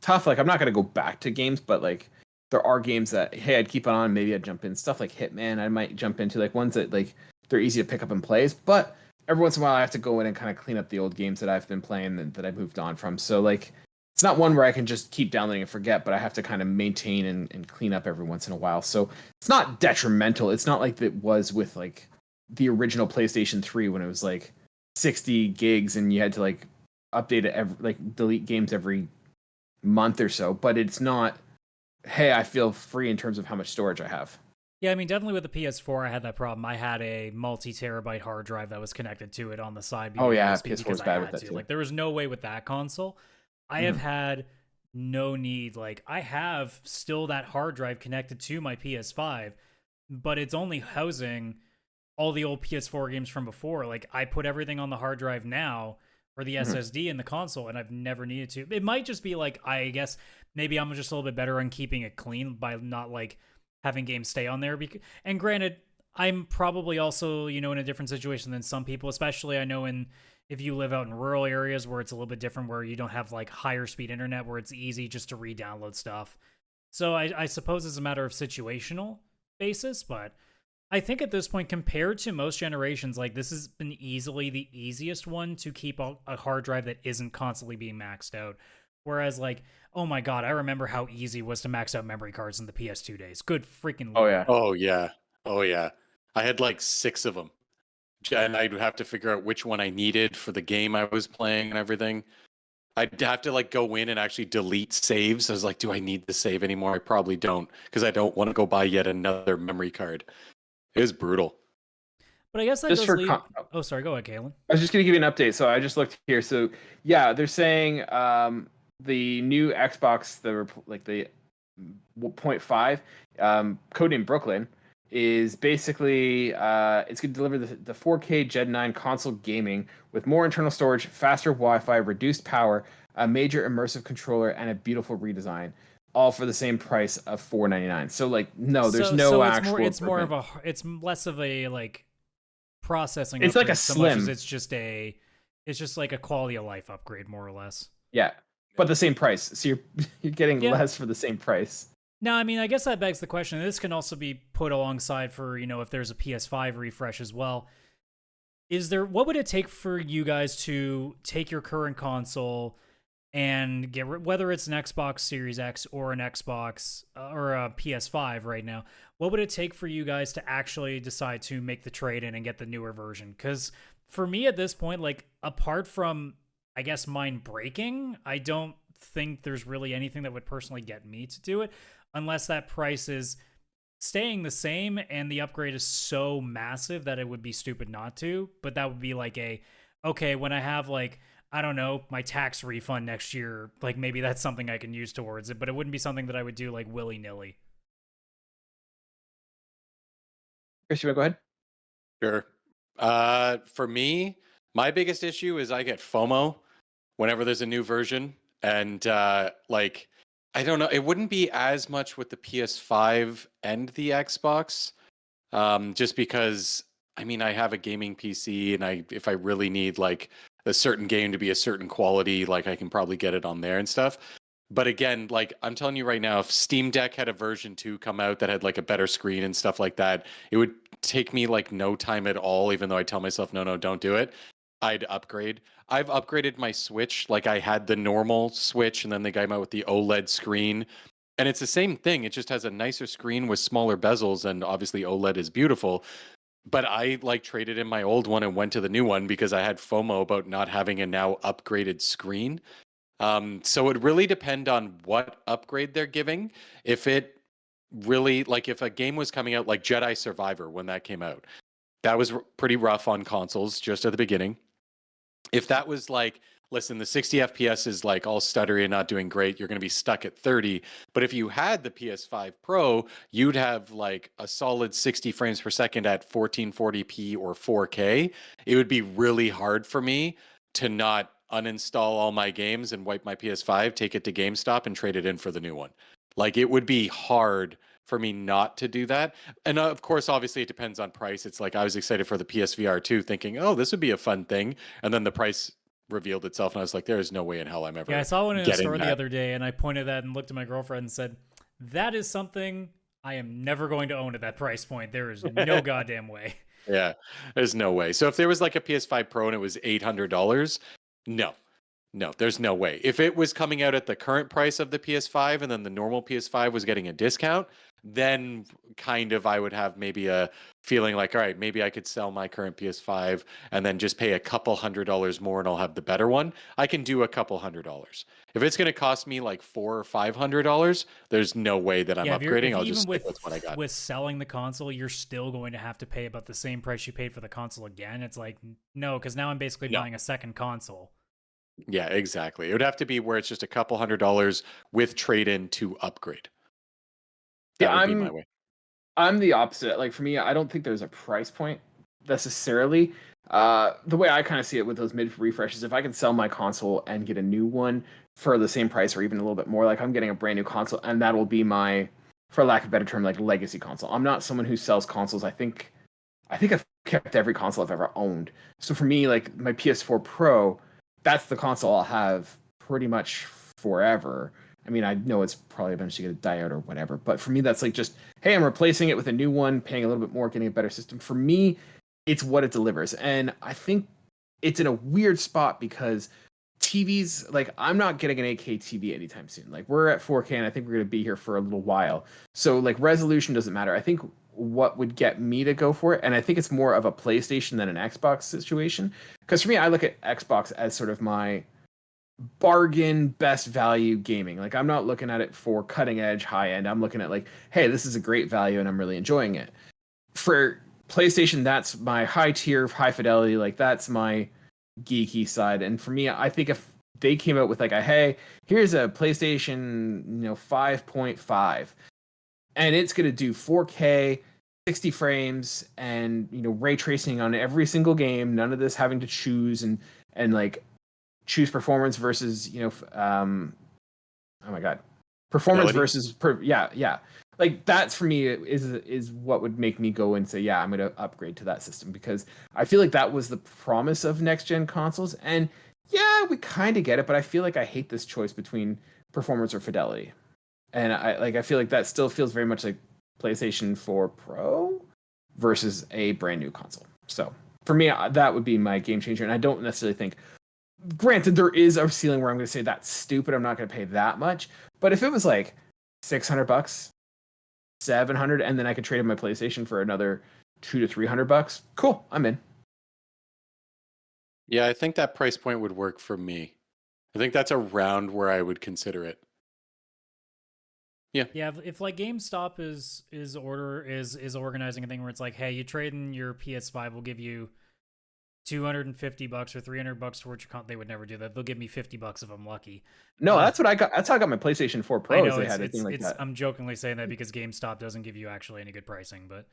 A: tough. Like I'm not gonna go back to games, but like there are games that I'd keep it on, maybe I'd jump in. Stuff like Hitman, I might jump into, like ones that like they're easy to pick up and play, but every once in a while I have to go in and kind of clean up the old games that I've been playing and that I've moved on from. So like it's not one where I can just keep downloading and forget, but I have to kind of maintain and clean up every once in a while. So it's not detrimental. It's not like it was with like the original PlayStation 3 when it was like 60 gigs and you had to like update it delete games every month or so. But it's not, hey, I feel free in terms of how much storage I have.
B: Yeah, I mean, definitely with the PS4, I had that problem. I had a multi-terabyte hard drive that was connected to it on the side.
A: Oh yeah, PS4 is bad with that too.
B: Like, there was no way with that console. I have had no need. Like, I have still that hard drive connected to my PS5, but it's only housing all the old PS4 games from before. Like, I put everything on the hard drive now, or the SSD in the console, and I've never needed to. It might just be like, I guess maybe I'm just a little bit better on keeping it clean by not like having games stay on there. And granted, I'm probably also, in a different situation than some people, especially I know if you live out in rural areas where it's a little bit different, where you don't have like higher speed internet, where it's easy just to re-download stuff. So I suppose it's a matter of situational basis, but I think at this point, compared to most generations, like this has been easily the easiest one to keep a hard drive that isn't constantly being maxed out. Whereas, like, oh my god, I remember how easy it was to max out memory cards in the PS2 days. Good freaking
A: Oh
B: lord.
A: yeah.
C: Oh yeah. Oh yeah. I had like 6 of them. And I'd have to figure out which one I needed for the game I was playing and everything. I'd have to like go in and actually delete saves. I was like, do I need the save anymore? I probably don't, because I don't want to go buy yet another memory card. It was brutal.
B: But I guess that
A: Just
B: does
A: for
B: lead.
A: con-
B: Oh, sorry. Go ahead, Kaylan.
A: I was just going to give you an update. So I just looked here. So yeah, they're saying the new Xbox, the 0.5, codenamed Brooklyn, is basically it's going to deliver the 4K Gen 9 console gaming with more internal storage, faster Wi-Fi, reduced power, a major immersive controller, and a beautiful redesign, all for the same price of $499. So like, no, there's no
B: it's
A: actual.
B: it's more of a. It's less of a like processing.
A: It's like a
B: upgrade so much as
A: slim.
B: it's just like a quality of life upgrade, more or less.
A: Yeah, but the same price. So you're getting
B: Yeah.
A: less for the same price.
B: No, I mean, I guess that begs the question. This can also be put alongside for, if there's a PS5 refresh as well. What would it take for you guys to take your current console and whether it's an Xbox Series X or an Xbox or a PS5 right now, what would it take for you guys to actually decide to make the trade in and get the newer version? Because for me at this point, like, apart from, I guess, mine breaking, I don't think there's really anything that would personally get me to do it, unless that price is staying the same and the upgrade is so massive that it would be stupid not to. But that would be like okay, when I have like, I don't know, my tax refund next year, like maybe that's something I can use towards it, but it wouldn't be something that I would do like willy-nilly.
A: Chris, you want to go ahead?
C: Sure. For me, my biggest issue is I get FOMO whenever there's a new version. And like, I don't know, it wouldn't be as much with the PS5 and the Xbox, just because, I mean, I have a gaming PC, and if I really need like a certain game to be a certain quality, like I can probably get it on there and stuff. But again, like I'm telling you right now, if Steam Deck had a version 2 come out that had like a better screen and stuff like that, it would take me like no time at all, even though I tell myself, no, don't do it. I'd upgrade. I've upgraded my Switch. Like I had the normal Switch, and then they came out with the OLED screen. And it's the same thing. It just has a nicer screen with smaller bezels, and obviously OLED is beautiful. But I like traded in my old one and went to the new one because I had FOMO about not having a now upgraded screen. So it really depend on what upgrade they're giving. If it really, like if a game was coming out like Jedi Survivor when that came out, that was pretty rough on consoles just at the beginning. If that was like, listen, the 60 FPS is like all stuttery and not doing great, you're going to be stuck at 30. But if you had the PS5 Pro, you'd have like a solid 60 frames per second at 1440p or 4K. It would be really hard for me to not uninstall all my games and wipe my PS5, take it to GameStop and trade it in for the new one. Like it would be hard for me not to do that. And of course, obviously it depends on price. It's like I was excited for the PSVR 2 thinking, oh, this would be a fun thing. And then the price revealed itself and I was like, there is no way in hell I'm ever
B: Yeah, I saw one in the
C: getting
B: store
C: that.
B: the other day and I pointed at and looked at my girlfriend and said, that is something I am never going to own at that price point. There is no goddamn way.
C: Yeah, there's no way. So if there was like a PS5 Pro and it was $800, no, there's no way. If it was coming out at the current price of the PS5 and then the normal PS5 was getting a discount, then kind of I would have maybe a feeling like, all right, maybe I could sell my current PS5 and then just pay a couple $100 more and I'll have the better one. I can do a couple $100. If it's going to cost me like $400 or $500, there's no way that I'm upgrading. I'll just stick with what I got.
B: With selling the console, you're still going to have to pay about the same price you paid for the console again. It's like, no, because now I'm basically buying a second console.
C: Yeah, exactly. It would have to be where it's just a couple $100 with trade-in to upgrade. That would be my way.
A: I'm the opposite. Like for me, I don't think there's a price point necessarily. The way I kind of see it with those mid refreshes, if I can sell my console and get a new one for the same price or even a little bit more, like I'm getting a brand new console, and that will be my, for lack of a better term, like legacy console. I'm not someone who sells consoles. I think I've kept every console I've ever owned. So for me, like my PS4 Pro, that's the console I'll have pretty much forever. I mean, I know it's probably eventually going to die out or whatever, but for me, that's like just, hey, I'm replacing it with a new one, paying a little bit more, getting a better system. For me, it's what it delivers. And I think it's in a weird spot because TVs, like I'm not getting an 8K TV anytime soon. Like we're at 4K and I think we're going to be here for a little while. So like resolution doesn't matter. I think what would get me to go for it, and I think it's more of a PlayStation than an Xbox situation. Because for me, I look at Xbox as sort of my bargain best value gaming. Like I'm not looking at it for cutting edge high end. I'm looking at like, hey, this is a great value and I'm really enjoying it. For PlayStation, that's my high tier, high fidelity, like that's my geeky side. And for me, I think if they came out with like a, hey, here's a PlayStation 5.5 and it's going to do 4K 60 frames and ray tracing on every single game, none of this having to choose and like choose performance versus oh my god, performance versus yeah, like that's for me is what would make me go and say, yeah, I'm going to upgrade to that system, because I feel like that was the promise of next gen consoles. And yeah, we kind of get it, but I feel like I hate this choice between performance or fidelity. And I feel like that still feels very much like PlayStation 4 Pro versus a brand new console. So for me, that would be my game changer. And I don't necessarily think, granted, there is a ceiling where I'm going to say that's stupid, I'm not going to pay that much. But if it was like $600, 700, and then I could trade in my PlayStation for another $200 to $300, cool, I'm in.
C: Yeah, I think that price point would work for me. I think that's around where I would consider it.
B: Yeah, if like GameStop is organizing a thing where it's like, hey, you trade in your PS5, we'll give you $250 or $300 towards your they would never do that. They'll give me $50 if I'm lucky.
A: No, that's what I got. That's how I got my PlayStation 4 Pro.
B: I know,
A: they had a thing like that.
B: I'm jokingly saying that because GameStop doesn't give you actually any good pricing, but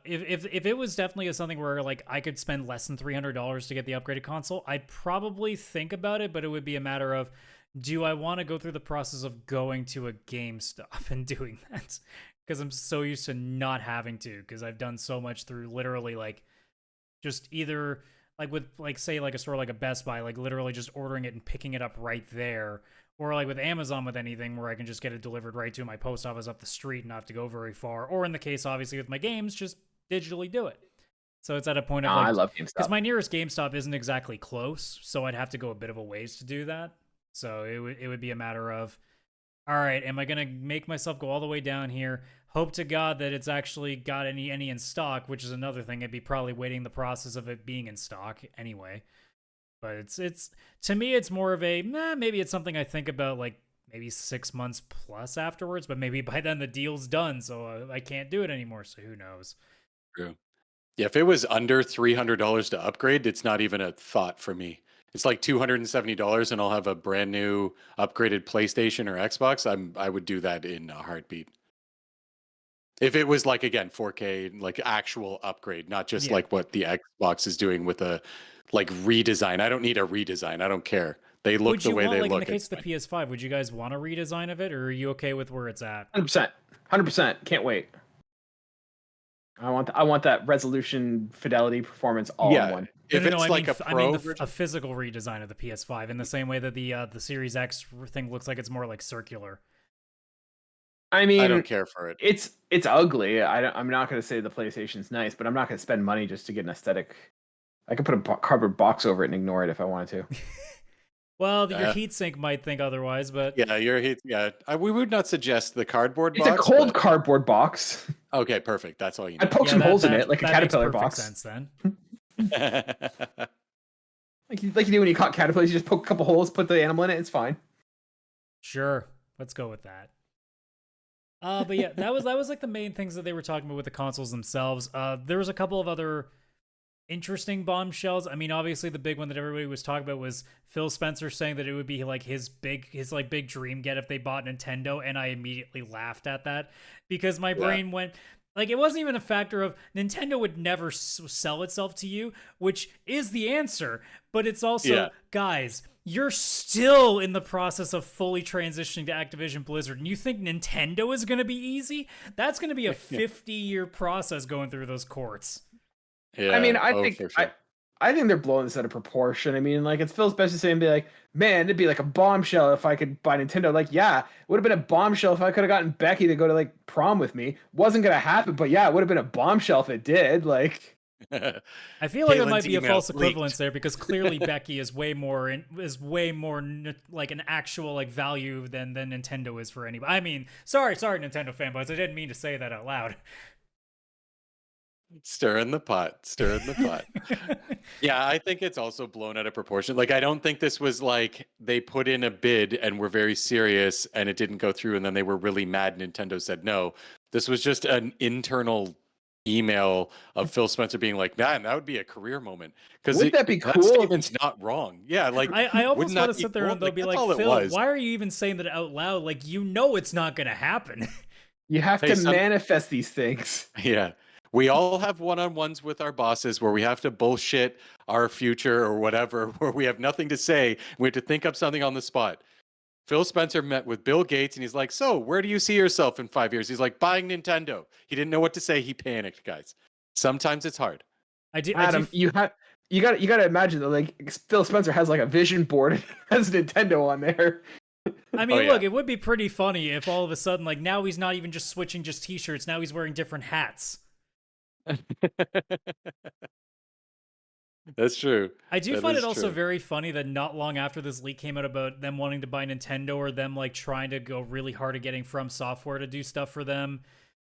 B: if it was definitely something where like I could spend less than $300 to get the upgraded console, I'd probably think about it, but it would be a matter of, do I want to go through the process of going to a GameStop and doing that? Because I'm so used to not having to, because I've done so much through literally like just either like with like say like a store like a Best Buy, like literally just ordering it and picking it up right there, or like with Amazon with anything where I can just get it delivered right to my post office up the street and not have to go very far, or in the case obviously with my games, just digitally do it. So it's at a point of like,
A: I love GameStop
B: because my nearest GameStop isn't exactly close, so I'd have to go a bit of a ways to do that. So it would be a matter of, all right, am I going to make myself go all the way down here, hope to God that it's actually got any in stock, which is another thing. I'd be probably waiting the process of it being in stock anyway. But it's to me, it's more of a, maybe it's something I think about like maybe 6 months plus afterwards, but maybe by then the deal's done, so I can't do it anymore, so who knows.
C: True. Yeah, if it was under $300 to upgrade, it's not even a thought for me. It's like $270 and I'll have a brand new upgraded PlayStation or Xbox. I would do that in a heartbeat. If it was like, again, 4K, like actual upgrade, not just like what the Xbox is doing with a like redesign. I don't need a redesign. I don't care. They look the way they look.
B: In the case of the PS5, would you guys want a redesign of it, or are you okay with where it's at?
A: 100%. Can't wait. I want that resolution, fidelity, performance all in one.
C: If it's like a Pro
B: a physical redesign of the PS5 in the same way that the Series X thing looks like it's more like circular.
A: I mean,
C: I don't care for it.
A: It's ugly. I'm not going to say the PlayStation's nice, but I'm not going to spend money just to get an aesthetic. I could put a cardboard box over it and ignore it if I wanted to.
B: Well, your heatsink might think otherwise, but
C: yeah, your heat. Yeah, we would not suggest the cardboard
A: box.
C: It's
A: a cold cardboard box.
C: Okay, perfect. That's all you need.
A: I'd poke some holes in it, like a caterpillar box.
B: Makes perfect
A: sense then. like you do when you caught caterpillars, you just poke a couple holes, put the animal in it. It's fine.
B: Sure, let's go with that. But yeah, that was like the main things that they were talking about with the consoles themselves. There was a couple of other interesting bombshells. I mean, obviously the big one that everybody was talking about was Phil Spencer saying that it would be like his big dream get if they bought Nintendo, and I immediately laughed at that because my brain went Like, it wasn't even a factor of Nintendo would never sell itself to you, which is the answer. But it's also, guys, you're still in the process of fully transitioning to Activision Blizzard, and you think Nintendo is going to be easy? That's going to be a 50-year process going through those courts.
A: Yeah. I mean, I think they're blowing this out of proportion. I mean, like, it's Phil Spencer saying, be like, man, it'd be like a bombshell if I could buy Nintendo. Like, yeah, it would have been a bombshell if I could have gotten Becky to go to, like, prom with me. Wasn't going to happen, but yeah, it would have been a bombshell if it did. Like,
B: I feel like there might be a false equivalence there, because clearly Becky is way more like an actual like value than Nintendo is for anybody. I mean, sorry, Nintendo fanboys, I didn't mean to say that out loud.
C: Stirring the pot. Yeah, I think it's also blown out of proportion. Like, I don't think this was like they put in a bid and were very serious and it didn't go through and then they were really mad Nintendo said no. This was just an internal email of Phil Spencer being like, man, that would be a career moment. Because
A: wouldn't that be cool?
C: That statement's not wrong. Yeah, like,
B: I almost want to sit there and they'll be like, Phil, why are you even saying that out loud? Like, you know it's not going to happen.
A: You have to manifest these things.
C: Yeah. We all have one-on-ones with our bosses where we have to bullshit our future or whatever, where we have nothing to say. We have to think up something on the spot. Phil Spencer met with Bill Gates and he's like, so where do you see yourself in 5 years? He's like, buying Nintendo. He didn't know what to say. He panicked, guys. Sometimes it's hard.
A: Adam, you got to imagine that, like, Phil Spencer has like a vision board and has Nintendo on there.
B: I mean, look, it would be pretty funny if all of a sudden, like, now he's not even just switching just t-shirts. Now he's wearing different hats.
C: That's true.
B: I do find it also very funny that not long after this leak came out about them wanting to buy Nintendo, or them like trying to go really hard at getting From Software to do stuff for them,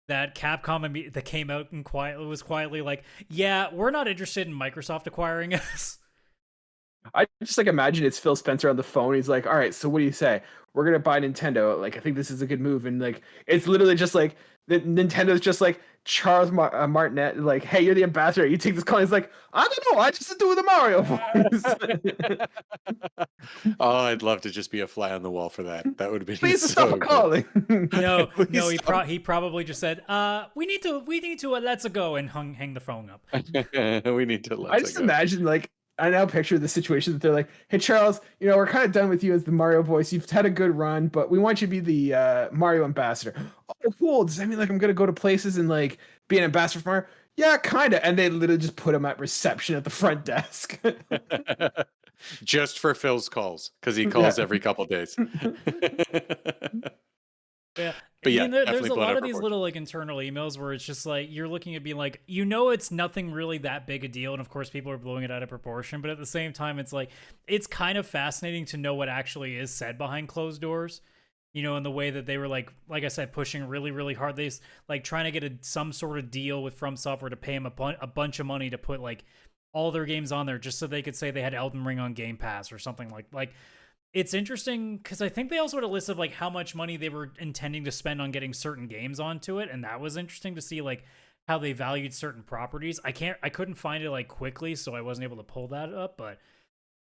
B: that Capcom that came out and was quietly like, yeah, we're not interested in Microsoft acquiring us.
A: I just like imagine it's Phil Spencer on the phone. He's like, all right, so what do you say? We're going to buy Nintendo. Like, I think this is a good move. And like, it's literally just like, Nintendo's just like Charles Martinet, like, hey, you're the ambassador. You take this call. He's like, I don't know. I just do the Mario voice.
C: Oh, I'd love to just be a fly on the wall for that. That would be
A: Please
C: so
A: stop
C: good.
A: calling.
B: No, he probably just said, we need to let's go, and hang the phone up.
C: We need to
A: I just imagine, like, I now picture the situation that they're like, hey, Charles, you know, we're kind of done with you as the Mario voice. You've had a good run, but we want you to be the Mario ambassador. Oh, cool. Does that mean like I'm going to go to places and like be an ambassador for Mario? Yeah, kind of. And they literally just put him at reception at the front desk.
C: Just for Phil's calls, because he calls every couple days.
B: Yeah,
C: but yeah,
B: there's a lot of these little like internal emails where it's just like you're looking at being like, you know, it's nothing really that big a deal, and of course people are blowing it out of proportion, but at the same time it's like, it's kind of fascinating to know what actually is said behind closed doors, you know, in the way that they were like I said, pushing really, really hard. They like trying to get some sort of deal with From Software to pay them a bunch of money to put like all their games on there, just so they could say they had Elden Ring on Game Pass or something like. It's interesting because I think they also had a list of like how much money they were intending to spend on getting certain games onto it, and that was interesting to see like how they valued certain properties. I couldn't find it like quickly, so I wasn't able to pull that up, but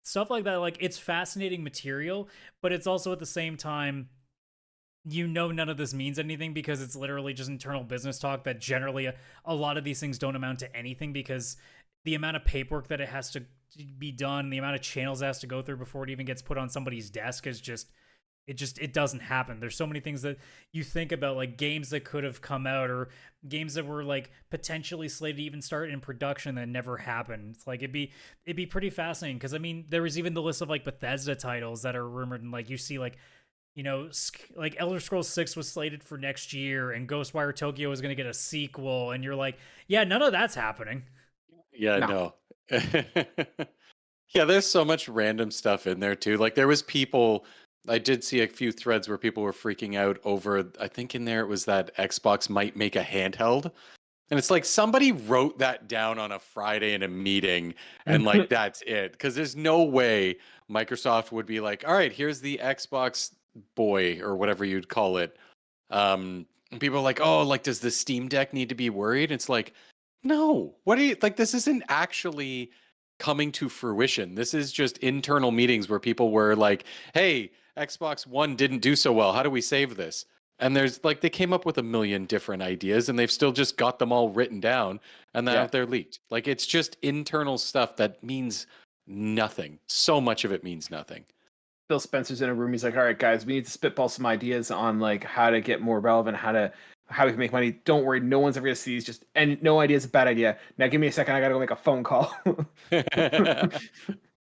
B: stuff like that, like, it's fascinating material, but it's also at the same time, you know, none of this means anything because it's literally just internal business talk that generally a lot of these things don't amount to anything, because the amount of paperwork that it has to be done, the amount of channels it has to go through before it even gets put on somebody's desk is it doesn't happen. There's so many things that you think about, like games that could have come out or games that were like potentially slated to even start in production that never happened. It's like it'd be pretty fascinating, because I mean there was even the list of like Bethesda titles that are rumored, and like you see like, you know, like Elder Scrolls 6 was slated for next year and Ghostwire Tokyo was going to get a sequel, and you're like, yeah, none of that's happening.
C: Yeah, no. Yeah, there's so much random stuff in there too. Like there was people, I did see a few threads where people were freaking out over, I think in there it was that Xbox might make a handheld. And it's like somebody wrote that down on a Friday in a meeting and like that's it. Because there's no way Microsoft would be like, all right, here's the Xbox Boy or whatever you'd call it. And people are like, oh, like does the Steam Deck need to be worried? It's like, no, what are you like? This isn't actually coming to fruition. This is just internal meetings where people were like, hey, Xbox One didn't do so well. How do we save this? And there's like they came up with a million different ideas and they've still just got them all written down and now they're leaked. Like it's just internal stuff that means nothing. So much of it means nothing.
A: Phil Spencer's in a room. He's like, all right, guys, we need to spitball some ideas on like how to get more relevant, how we can make money. Don't worry, no one's ever gonna see these. Just and no idea is a bad idea. Now give me a second, I gotta go make a phone call.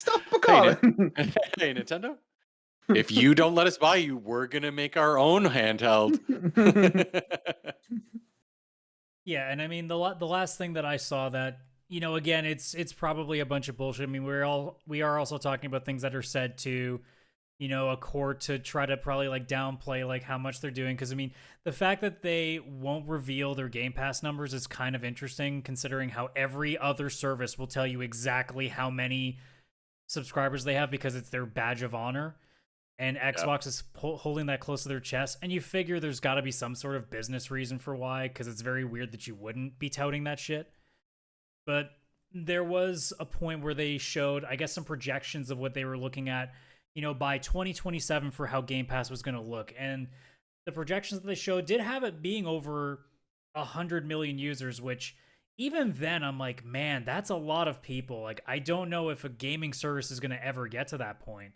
A: Stop calling.
C: Hey, Nintendo. If you don't let us buy you, we're gonna make our own handheld.
B: Yeah, and I mean the last thing that I saw that, you know, again, it's probably a bunch of bullshit. I mean, we are also talking about things that are said to, you know, a court to try to probably like downplay like how much they're doing. Because I mean, the fact that they won't reveal their Game Pass numbers is kind of interesting, considering how every other service will tell you exactly how many subscribers they have because it's their badge of honor. And Xbox is holding that close to their chest. And you figure there's got to be some sort of business reason for why, because it's very weird that you wouldn't be touting that shit. But there was a point where they showed, I guess, some projections of what they were looking at, you know, by 2027 for how Game Pass was going to look. And the projections that they showed did have it being over 100 million users, which even then I'm like, man, that's a lot of people. Like, I don't know if a gaming service is going to ever get to that point.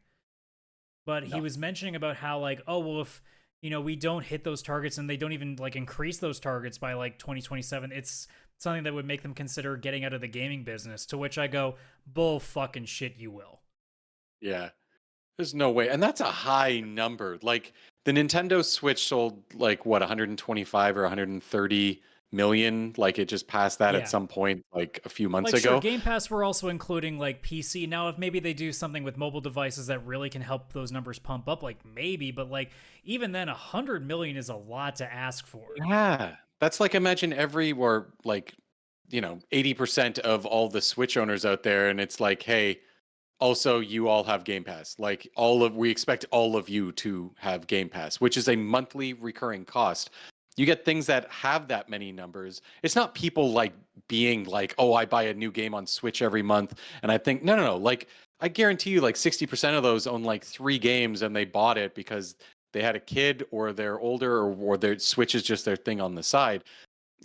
B: But he was mentioning about how like, oh, well, if, you know, we don't hit those targets and they don't even like increase those targets by like 2027, it's something that would make them consider getting out of the gaming business. To which I go, bull fucking shit, you will.
C: Yeah, there's no way. And that's a high number. Like the Nintendo Switch sold like what, 125 or 130 million. Like it just passed that at some point like a few months
B: like,
C: ago.
B: Sure, Game Pass were also including like PC. Now if maybe they do something with mobile devices that really can help those numbers pump up, like maybe, but like even then 100 million is a lot to ask for.
C: Yeah, that's like imagine or like, you know, 80% of all the Switch owners out there, and it's like, hey, also you all have Game Pass. Like we expect all of you to have Game Pass, which is a monthly recurring cost. You get things that have that many numbers. It's not people like being like, oh, I buy a new game on Switch every month. And I think, no. Like, I guarantee you like 60% of those own like 3 games and they bought it because they had a kid or they're older or their Switch is just their thing on the side.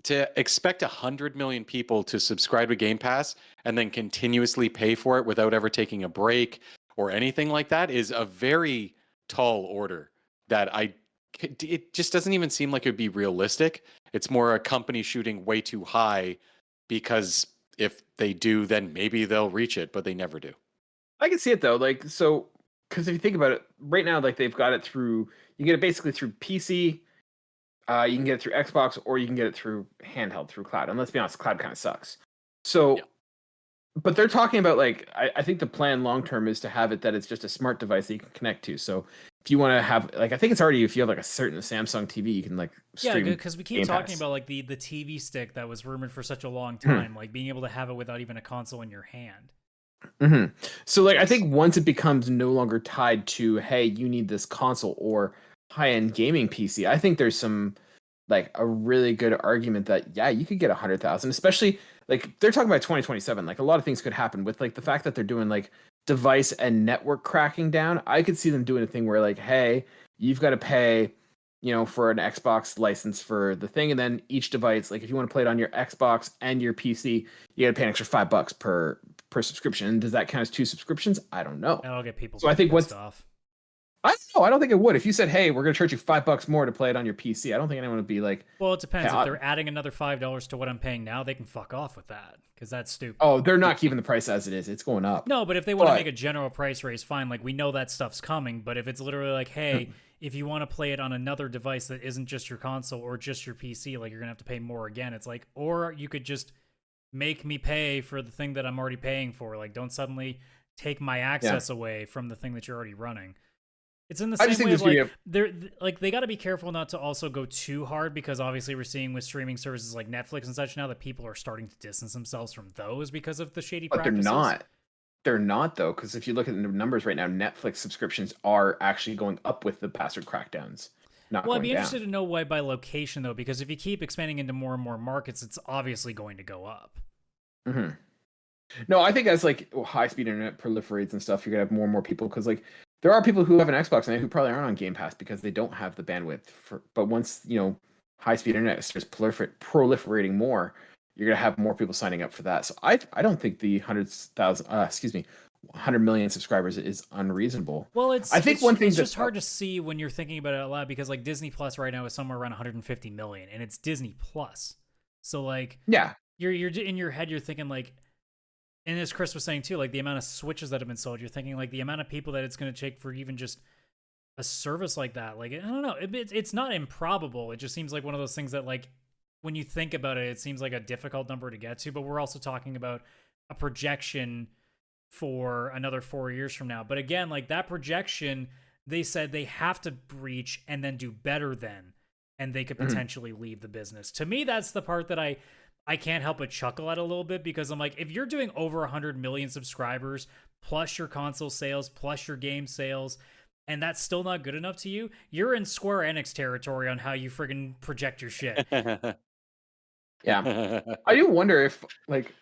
C: To expect 100 million people to subscribe to Game Pass and then continuously pay for it without ever taking a break or anything like that is a very tall order that it just doesn't even seem like it would be realistic. It's more a company shooting way too high because if they do, then maybe they'll reach it, but they never do.
A: I can see it though. Like, so, because if you think about it right now, like they've got it through, you get it basically through PC, you can get it through Xbox, or you can get it through handheld through cloud. And let's be honest, cloud kind of sucks. So, but they're talking about like, I think the plan long-term is to have it that it's just a smart device that you can connect to. So if you want to have, like, I think it's already, if you have like a certain Samsung TV, you can like stream. Yeah,
B: because we keep talking about like the TV stick that was rumored for such a long time, like being able to have it without even a console in your hand.
A: So like, I think once it becomes no longer tied to, hey, you need this console or high-end gaming PC, I think there's some like a really good argument that, yeah, you could get 100,000, especially like they're talking about 2027. Like a lot of things could happen with like the fact that they're doing like device and network cracking down. I could see them doing a thing where like, hey, you've got to pay, you know, for an Xbox license for the thing, and then each device, like if you want to play it on your Xbox and your PC, you got to pay an extra $5 per subscription. And does that count as 2 subscriptions? I don't know.
B: That'll get people.
A: So I think what's off. I don't know. I don't think it would. If you said, "Hey, we're going to charge you $5 more to play it on your PC," I don't think anyone would be like.
B: Well, it depends. Hey, if they're adding another $5 to what I'm paying now, they can fuck off with that because that's stupid.
A: Oh, they're not keeping the price as it is. It's going up.
B: No, but if they want to make a general price raise, fine. Like we know that stuff's coming. But if it's literally like, hey, if you want to play it on another device that isn't just your console or just your PC, like you're gonna have to pay more again. It's like, or you could just make me pay for the thing that I'm already paying for. Like, don't suddenly take my access away from the thing that you're already running. It's in the same way of like, they got to be careful not to also go too hard because obviously we're seeing with streaming services like Netflix and such now that people are starting to distance themselves from those because of the shady practices.
A: But they're not though, because if you look at the numbers right now, Netflix subscriptions are actually going up with the password crackdowns.
B: Well, I'd be interested to know why by location though, because if you keep expanding into more and more markets, it's obviously going to go up.
A: No, I think as like high-speed internet proliferates and stuff, you're gonna have more and more people because like there are people who have an Xbox and who probably aren't on Game Pass because they don't have the bandwidth for. But once high speed internet starts proliferating more, you're gonna have more people signing up for that. So I don't think the 100 million subscribers is unreasonable.
B: Well,
A: I think one thing
B: it's
A: that's
B: just hard to see when you're thinking about it out loud because like Disney Plus right now is somewhere around 150 million, and it's Disney Plus. So like,
A: yeah,
B: you're in your head, you're thinking like, and as Chris was saying too, like the amount of Switches that have been sold, you're thinking like the amount of people that it's going to take for even just a service like that. Like I don't know, it's not improbable. It just seems like one of those things that like when you think about it, it seems like a difficult number to get to. But we're also talking about a projection for another 4 years from now. But again, like that projection, they said they have to breach and then do better than, and they could potentially leave the business. To me, that's the part that I can't help but chuckle at a little bit because I'm like, if you're doing over 100 million subscribers, plus your console sales, plus your game sales, and that's still not good enough to you, you're in Square Enix territory on how you friggin' project your shit.
A: Yeah. I do wonder if like,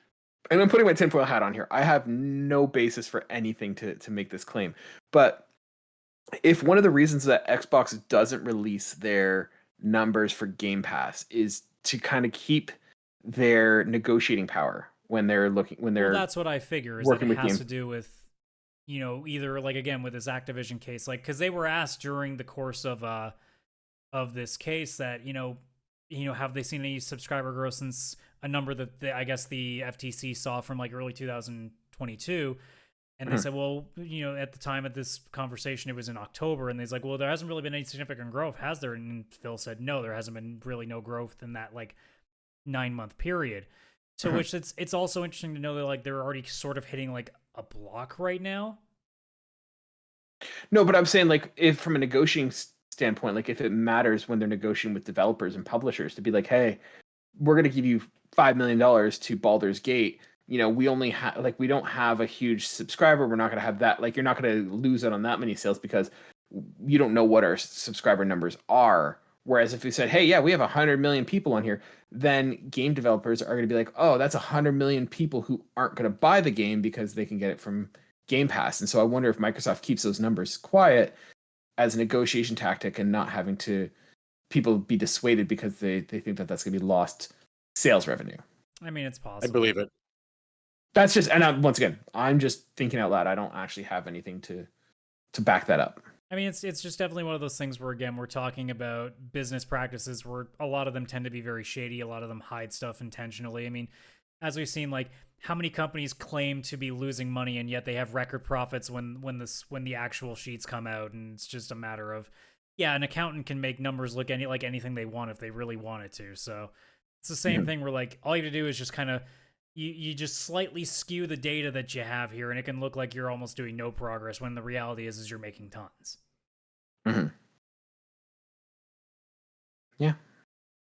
A: and I'm putting my tinfoil hat on here. I have no basis for anything to make this claim, but if one of the reasons that Xbox doesn't release their numbers for Game Pass is to kind of keep their negotiating power when they're
B: Well, that's what I figure is that
A: working
B: it
A: with
B: has
A: game-
B: to do with, either like again with this Activision case, like because they were asked during the course of this case that have they seen any subscriber growth since a number that I guess the FTC saw from like early 2022. And they said, well, at the time of this conversation, it was in October. And they's like, well, there hasn't really been any significant growth, has there? And Phil said, no, there hasn't been really no growth in that like 9-month period. To which it's also interesting to know that like they're already sort of hitting like a block right now.
A: No, but I'm saying like if from a negotiating standpoint, like if it matters when they're negotiating with developers and publishers to be like, hey, we're going to give you $5 million to Baldur's Gate. We only have we don't have a huge subscriber. We're not going to have that. Like, you're not going to lose out on that many sales because you don't know what our subscriber numbers are. Whereas if we said, hey, yeah, we have 100 million people on here, then game developers are going to be like, oh, that's 100 million people who aren't going to buy the game because they can get it from Game Pass. And so I wonder if Microsoft keeps those numbers quiet as a negotiation tactic and not having to people be dissuaded because they think that that's going to be lost sales revenue.
B: I mean, it's possible.
C: I believe it.
A: That's just, and once again, I'm just thinking out loud. I don't actually have anything to back that up.
B: I mean, it's just definitely one of those things where, again, we're talking about business practices where a lot of them tend to be very shady. A lot of them hide stuff intentionally. I mean, as we've seen, like how many companies claim to be losing money and yet they have record profits when the actual sheets come out, and it's just a matter of, yeah, an accountant can make numbers look like anything they want if they really wanted to. So it's the same thing where like all you have to do is just kind of you just slightly skew the data that you have here, and it can look like you're almost doing no progress when the reality is you're making tons.
A: Yeah.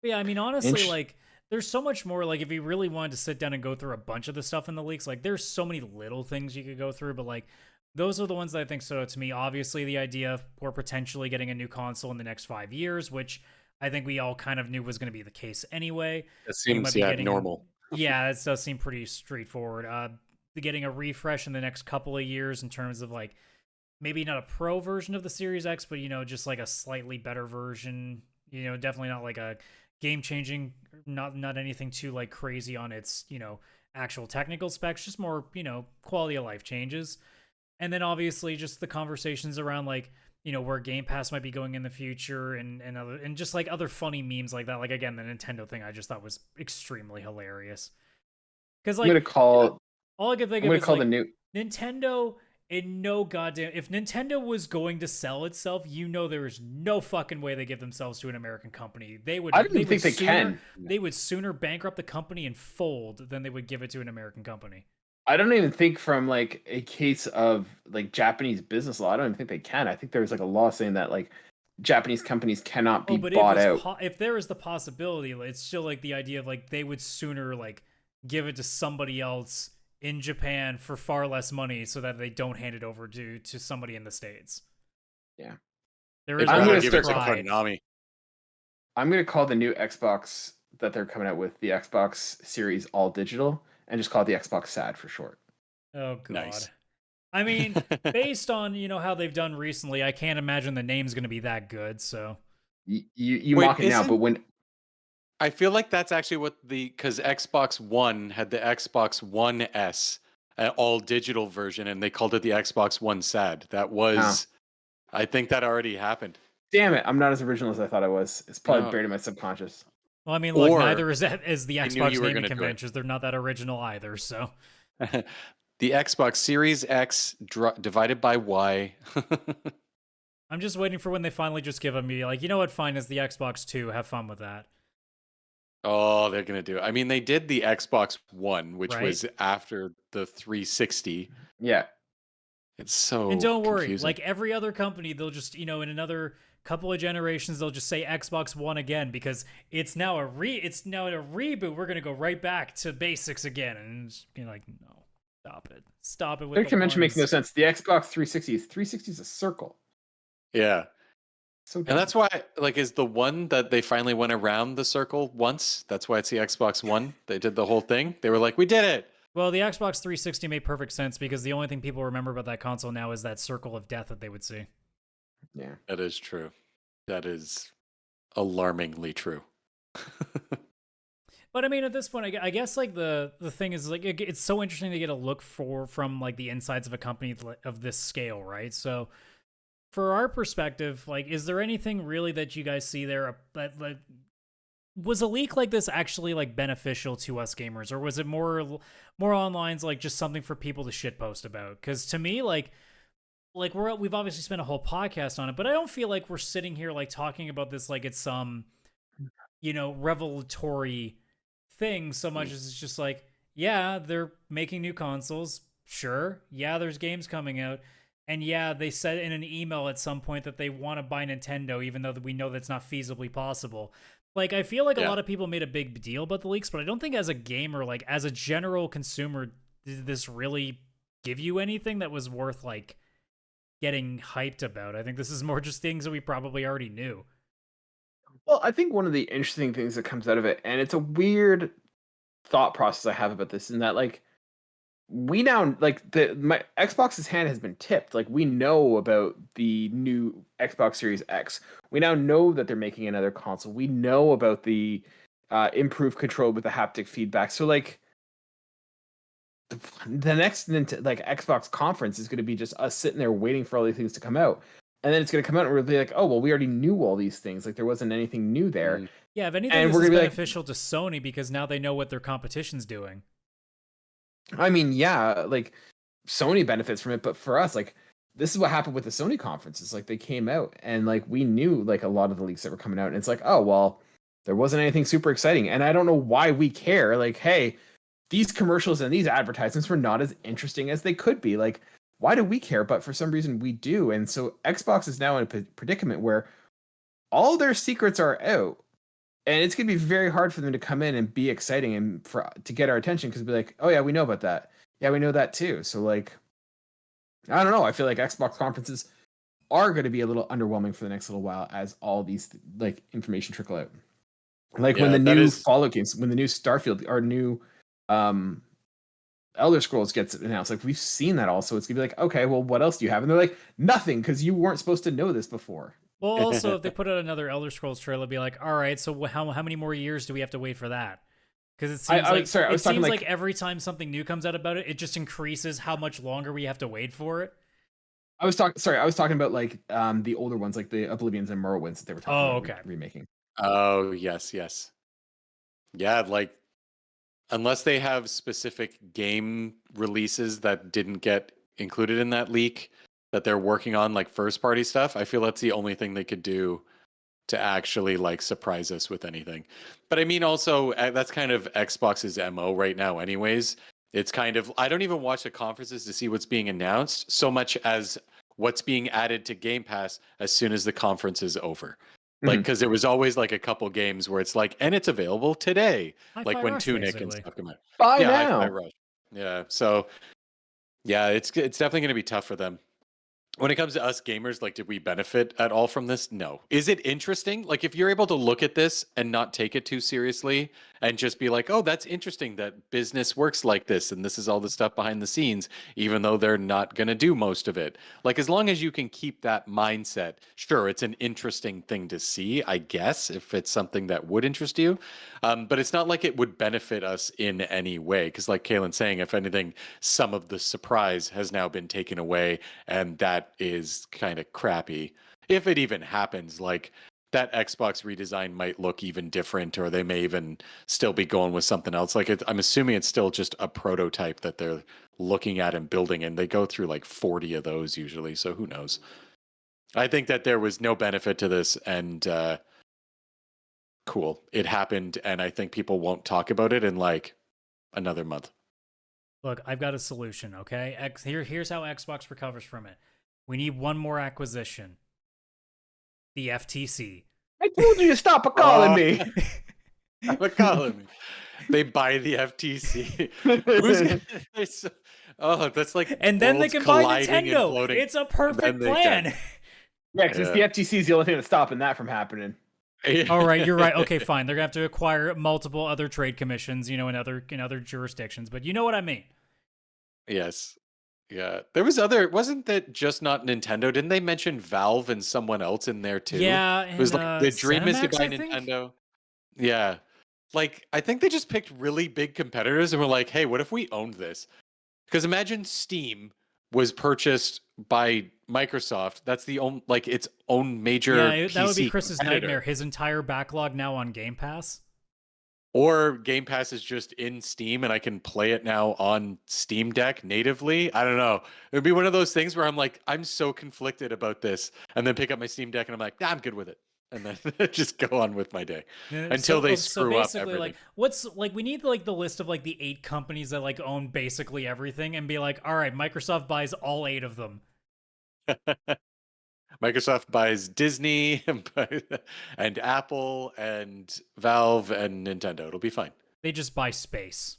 B: But yeah, I mean, honestly, like there's so much more. Like if you really wanted to sit down and go through a bunch of the stuff in the leaks, like there's so many little things you could go through, but like those are the ones that I think stood out to me. Obviously, the idea of we're potentially getting a new console in the next 5 years, which I think we all kind of knew was going to be the case anyway.
C: It seems normal.
B: Yeah, it does seem pretty straightforward. Getting a refresh in the next couple of years in terms of like maybe not a pro version of the Series X, but just like a slightly better version. Definitely not like a game changing, not anything too like crazy on its actual technical specs, just more quality of life changes. And then obviously just the conversations around like where Game Pass might be going in the future and just like other funny memes like that. Like again, the Nintendo thing I just thought was extremely hilarious. Because like all I could think of is like,
A: the new
B: Nintendo in no goddamn, if Nintendo was going to sell itself, there is no fucking way they give themselves to an American company. I don't even think they can. They would sooner bankrupt the company and fold than they would give it to an American company.
A: I don't even think from like a case of like Japanese business law, I don't even think they can. I think there's like a law saying that like Japanese companies cannot be bought out.
B: If there is the possibility, it's still like the idea of like they would sooner like give it to somebody else in Japan for far less money so that they don't hand it over to somebody in the States.
A: Yeah.
B: There is
A: I'm
C: going
A: gonna
C: to give it to Konami.
A: I'm going to call the new Xbox that they're coming out with the Xbox Series all digital and just call it the Xbox SAD for short.
B: Oh god.
C: Nice.
B: I mean, based on how they've done recently, I can't imagine the name's going to be that good. So
A: You
C: Wait,
A: mock it now, but when
C: I feel like that's actually what because Xbox One had the Xbox One S, an all digital version, and they called it the Xbox One SAD. That
A: oh,
C: was, I think that already happened.
A: damn it, I'm not as original as I thought I was. It's probably
C: No,
A: buried in my subconscious.
B: well, I mean, look,
C: or
B: neither is the
C: I knew you
B: Xbox
C: were
B: naming
C: going to do it.
B: conventions. They're not that original either. So
C: The Xbox Series X divided by Y.
B: I'm just waiting for when they finally just give me like, you know what? Fine, is the Xbox Two. Have fun with that.
C: Oh, they're gonna do it. I mean, they did the Xbox One, which
B: Right.
C: was after the 360.
A: Yeah.
C: It's so
B: And don't worry,
C: confusing.
B: like every other company, they'll just, in another couple of generations, they'll just say Xbox One again because it's now a reboot. We're gonna go right back to basics again, and just be like, no, stop it with
A: Their
B: the
A: convention makes no
B: ones.
A: sense. The Xbox 360 is a circle.
C: Yeah.
A: So
C: And that's why, like, is the one that they finally went around the circle once? That's why it's the Xbox One. They did the whole thing. They were like, we did it.
B: Well, the Xbox 360 made perfect sense because the only thing people remember about that console now is that circle of death that they would see.
A: yeah.
C: That is true. That is alarmingly true.
B: But I mean, at this point, I guess like the thing is like it's so interesting to get a look from like the insides of a company of this scale, right? So for our perspective, like, is there anything really that you guys see there that like was a leak like this actually like beneficial to us gamers, or was it more on lines like just something for people to shitpost about? Because to me, like we've obviously spent a whole podcast on it, but I don't feel like we're sitting here like talking about this like it's some revelatory thing so much as it's just like, yeah, they're making new consoles, sure, yeah, there's games coming out, and yeah, they said in an email at some point that they want to buy Nintendo even though we know that's not feasibly possible. Like, I feel like a lot of people made a big deal about the leaks, but I don't think as a gamer, like as a general consumer, did this really give you anything that was worth like getting hyped about. I think this is more just things that we probably already knew.
A: Well, I think one of the interesting things that comes out of it, and it's a weird thought process I have about this, in that like we now like my Xbox's hand has been tipped. Like we know about the new Xbox Series X. We now know that they're making another console. We know about the improved control with the haptic feedback. So like the next like Xbox conference is going to be just us sitting there waiting for all these things to come out. And then it's going to come out and we'll be like, oh, well, we already knew all these things. Like there wasn't anything new there.
B: Yeah, if anything,
A: and
B: this
A: we're
B: is
A: gonna be
B: beneficial to Sony because now they know what their competition's doing.
A: I mean, yeah, like Sony benefits from it, but for us, like this is what happened with the Sony conferences. Like they came out and like we knew like a lot of the leaks that were coming out, and it's like, oh well, there wasn't anything super exciting, and I don't know why we care. Like, hey, these commercials and these advertisements were not as interesting as they could be. Like, why do we care? But for some reason, we do, and so Xbox is now in a predicament where all their secrets are out. And it's gonna be very hard for them to come in and be exciting and to get our attention because be like, oh yeah, we know about that. Yeah, we know that too. So like, I don't know. I feel like Xbox conferences are going to be a little underwhelming for the next little while as all these like information trickle out. Like when the new Fallout games, when the new Starfield or new Elder Scrolls gets announced, like we've seen that also. It's gonna be like, okay, well, what else do you have? And they're like, nothing, because you weren't supposed to know this before.
B: Well, also, if they put out another Elder Scrolls trailer, it'd be like, all right, so how many more years do we have to wait for that? Because it seems like every time something new comes out about it, it just increases how much longer we have to wait for it.
A: I was talking about like the older ones, like the Oblivions and Morrowinds that they were talking about remaking.
C: Oh, yes. Yeah, like unless they have specific game releases that didn't get included in that leak that they're working on, like first party stuff, I feel that's the only thing they could do to actually like surprise us with anything. But I mean, also that's kind of Xbox's MO right now anyways. It's kind of, I don't even watch the conferences to see what's being announced so much as what's being added to Game Pass as soon as the conference is over. Like, because there was always like a couple games where it's like, and it's available today, like when Tunic and stuff come out.
A: Buy now.
C: Hi-Fi Rush. Yeah, so yeah, it's definitely going to be tough for them. when it comes to us gamers, like, did we benefit at all from this? No. Is it interesting? Like, if you're able to look at this and not take it too seriously and just be like, oh, that's interesting that business works like this and this is all the stuff behind the scenes, even though they're not going to do most of it. Like, as long as you can keep that mindset, sure, it's an interesting thing to see, I guess, if it's something that would interest you. But it's not like it would benefit us in any way. Because, like Kaylan's saying, if anything, some of the surprise has now been taken away, and that is kind of crappy. If it even happens, like that Xbox redesign might look even different, or they may even still be going with something else. Like, I'm assuming it's still just a prototype that they're looking at and building, and they go through like 40 of those usually. So who knows? I think that there was no benefit to this, and cool, it happened, and I think people won't talk about it in like another month.
B: Look, I've got a solution, okay? Here's how Xbox recovers from it. We need one more acquisition. The FTC.
A: I told you to stop calling me.
C: Stop calling me. They buy the FTC. That's like,
B: and then they can buy Nintendo. It's a perfect plan.
A: Yeah, because the FTC is the only thing that's stopping that from happening.
B: All right, you're right. Okay, fine. They're gonna have to acquire multiple other trade commissions, in other jurisdictions. But you know what I mean.
C: Yes. Yeah. There was wasn't that just not Nintendo? Didn't they mention Valve and someone else in there too?
B: Yeah.
C: It was like the dream is to buy
B: I think?
C: Nintendo. Yeah. Like, I think they just picked really big competitors and were like, hey, what if we owned this? Because imagine Steam was purchased by Microsoft. That's the only, like, its own major PC
B: that would be Chris's
C: competitor.
B: nightmare. His entire backlog now on Game Pass.
C: Or Game Pass is just in Steam and I can play it now on Steam Deck natively. I don't know. It would be one of those things where I'm like, I'm so conflicted about this. And then pick up my Steam Deck and I'm like, I'm good with it. And then just go on with my day until they screw up everything.
B: We need like the list of like the 8 companies that like own basically everything and be like, all right, Microsoft buys all 8 of them.
C: Microsoft buys Disney and Apple and Valve and Nintendo. It'll be fine.
B: They just buy space.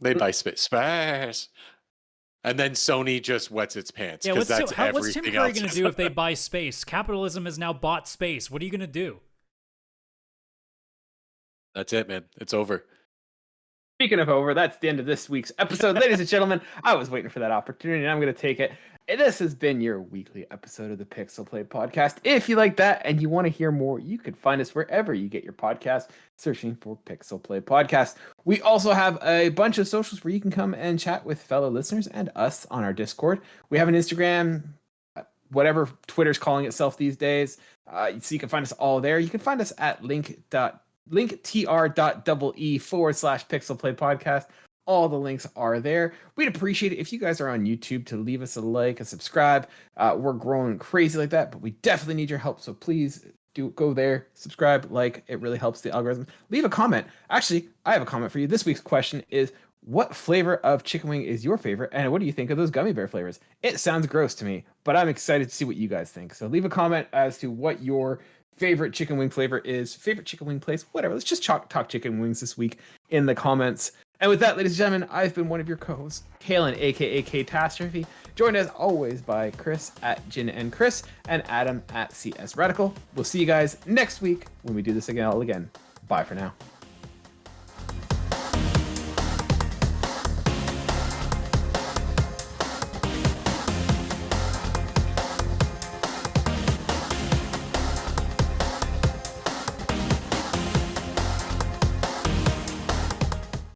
C: They buy space. And then Sony just wets its pants.
B: Yeah, what's Tim Curry
C: going
B: to do if they buy space? Capitalism has now bought space. What are you going to do?
C: That's it, man. It's over.
A: Speaking of over, that's the end of this week's episode. Ladies and gentlemen, I was waiting for that opportunity, and I'm going to take it. This has been your weekly episode of the PixelPlay Podcast. If you like that and you want to hear more, you can find us wherever you get your podcast, searching for PixelPlay Podcast. We also have a bunch of socials where you can come and chat with fellow listeners and us on our Discord. We have an Instagram, whatever Twitter's calling itself these days. So you can find us all there. You can find us at linktr.ee/PixelPlay Podcast. All the links are there. We'd appreciate it if you guys are on YouTube to leave us a like, a subscribe. We're growing crazy like that, but we definitely need your help. So please do go there, subscribe, like. It really helps the algorithm. Leave a comment. Actually, I have a comment for you. This week's question is, what flavor of chicken wing is your favorite? And what do you think of those gummy bear flavors? It sounds gross to me, but I'm excited to see what you guys think. So leave a comment as to what your favorite chicken wing flavor is, favorite chicken wing place, whatever. Let's just talk chicken wings this week in the comments. And with that, ladies and gentlemen, I've been one of your co-hosts, Kaylan, aka Catastrophe, joined as always by Chris at Jin and Chris and Adam at CS Radical. We'll see you guys next week when we do this all again. Bye for now.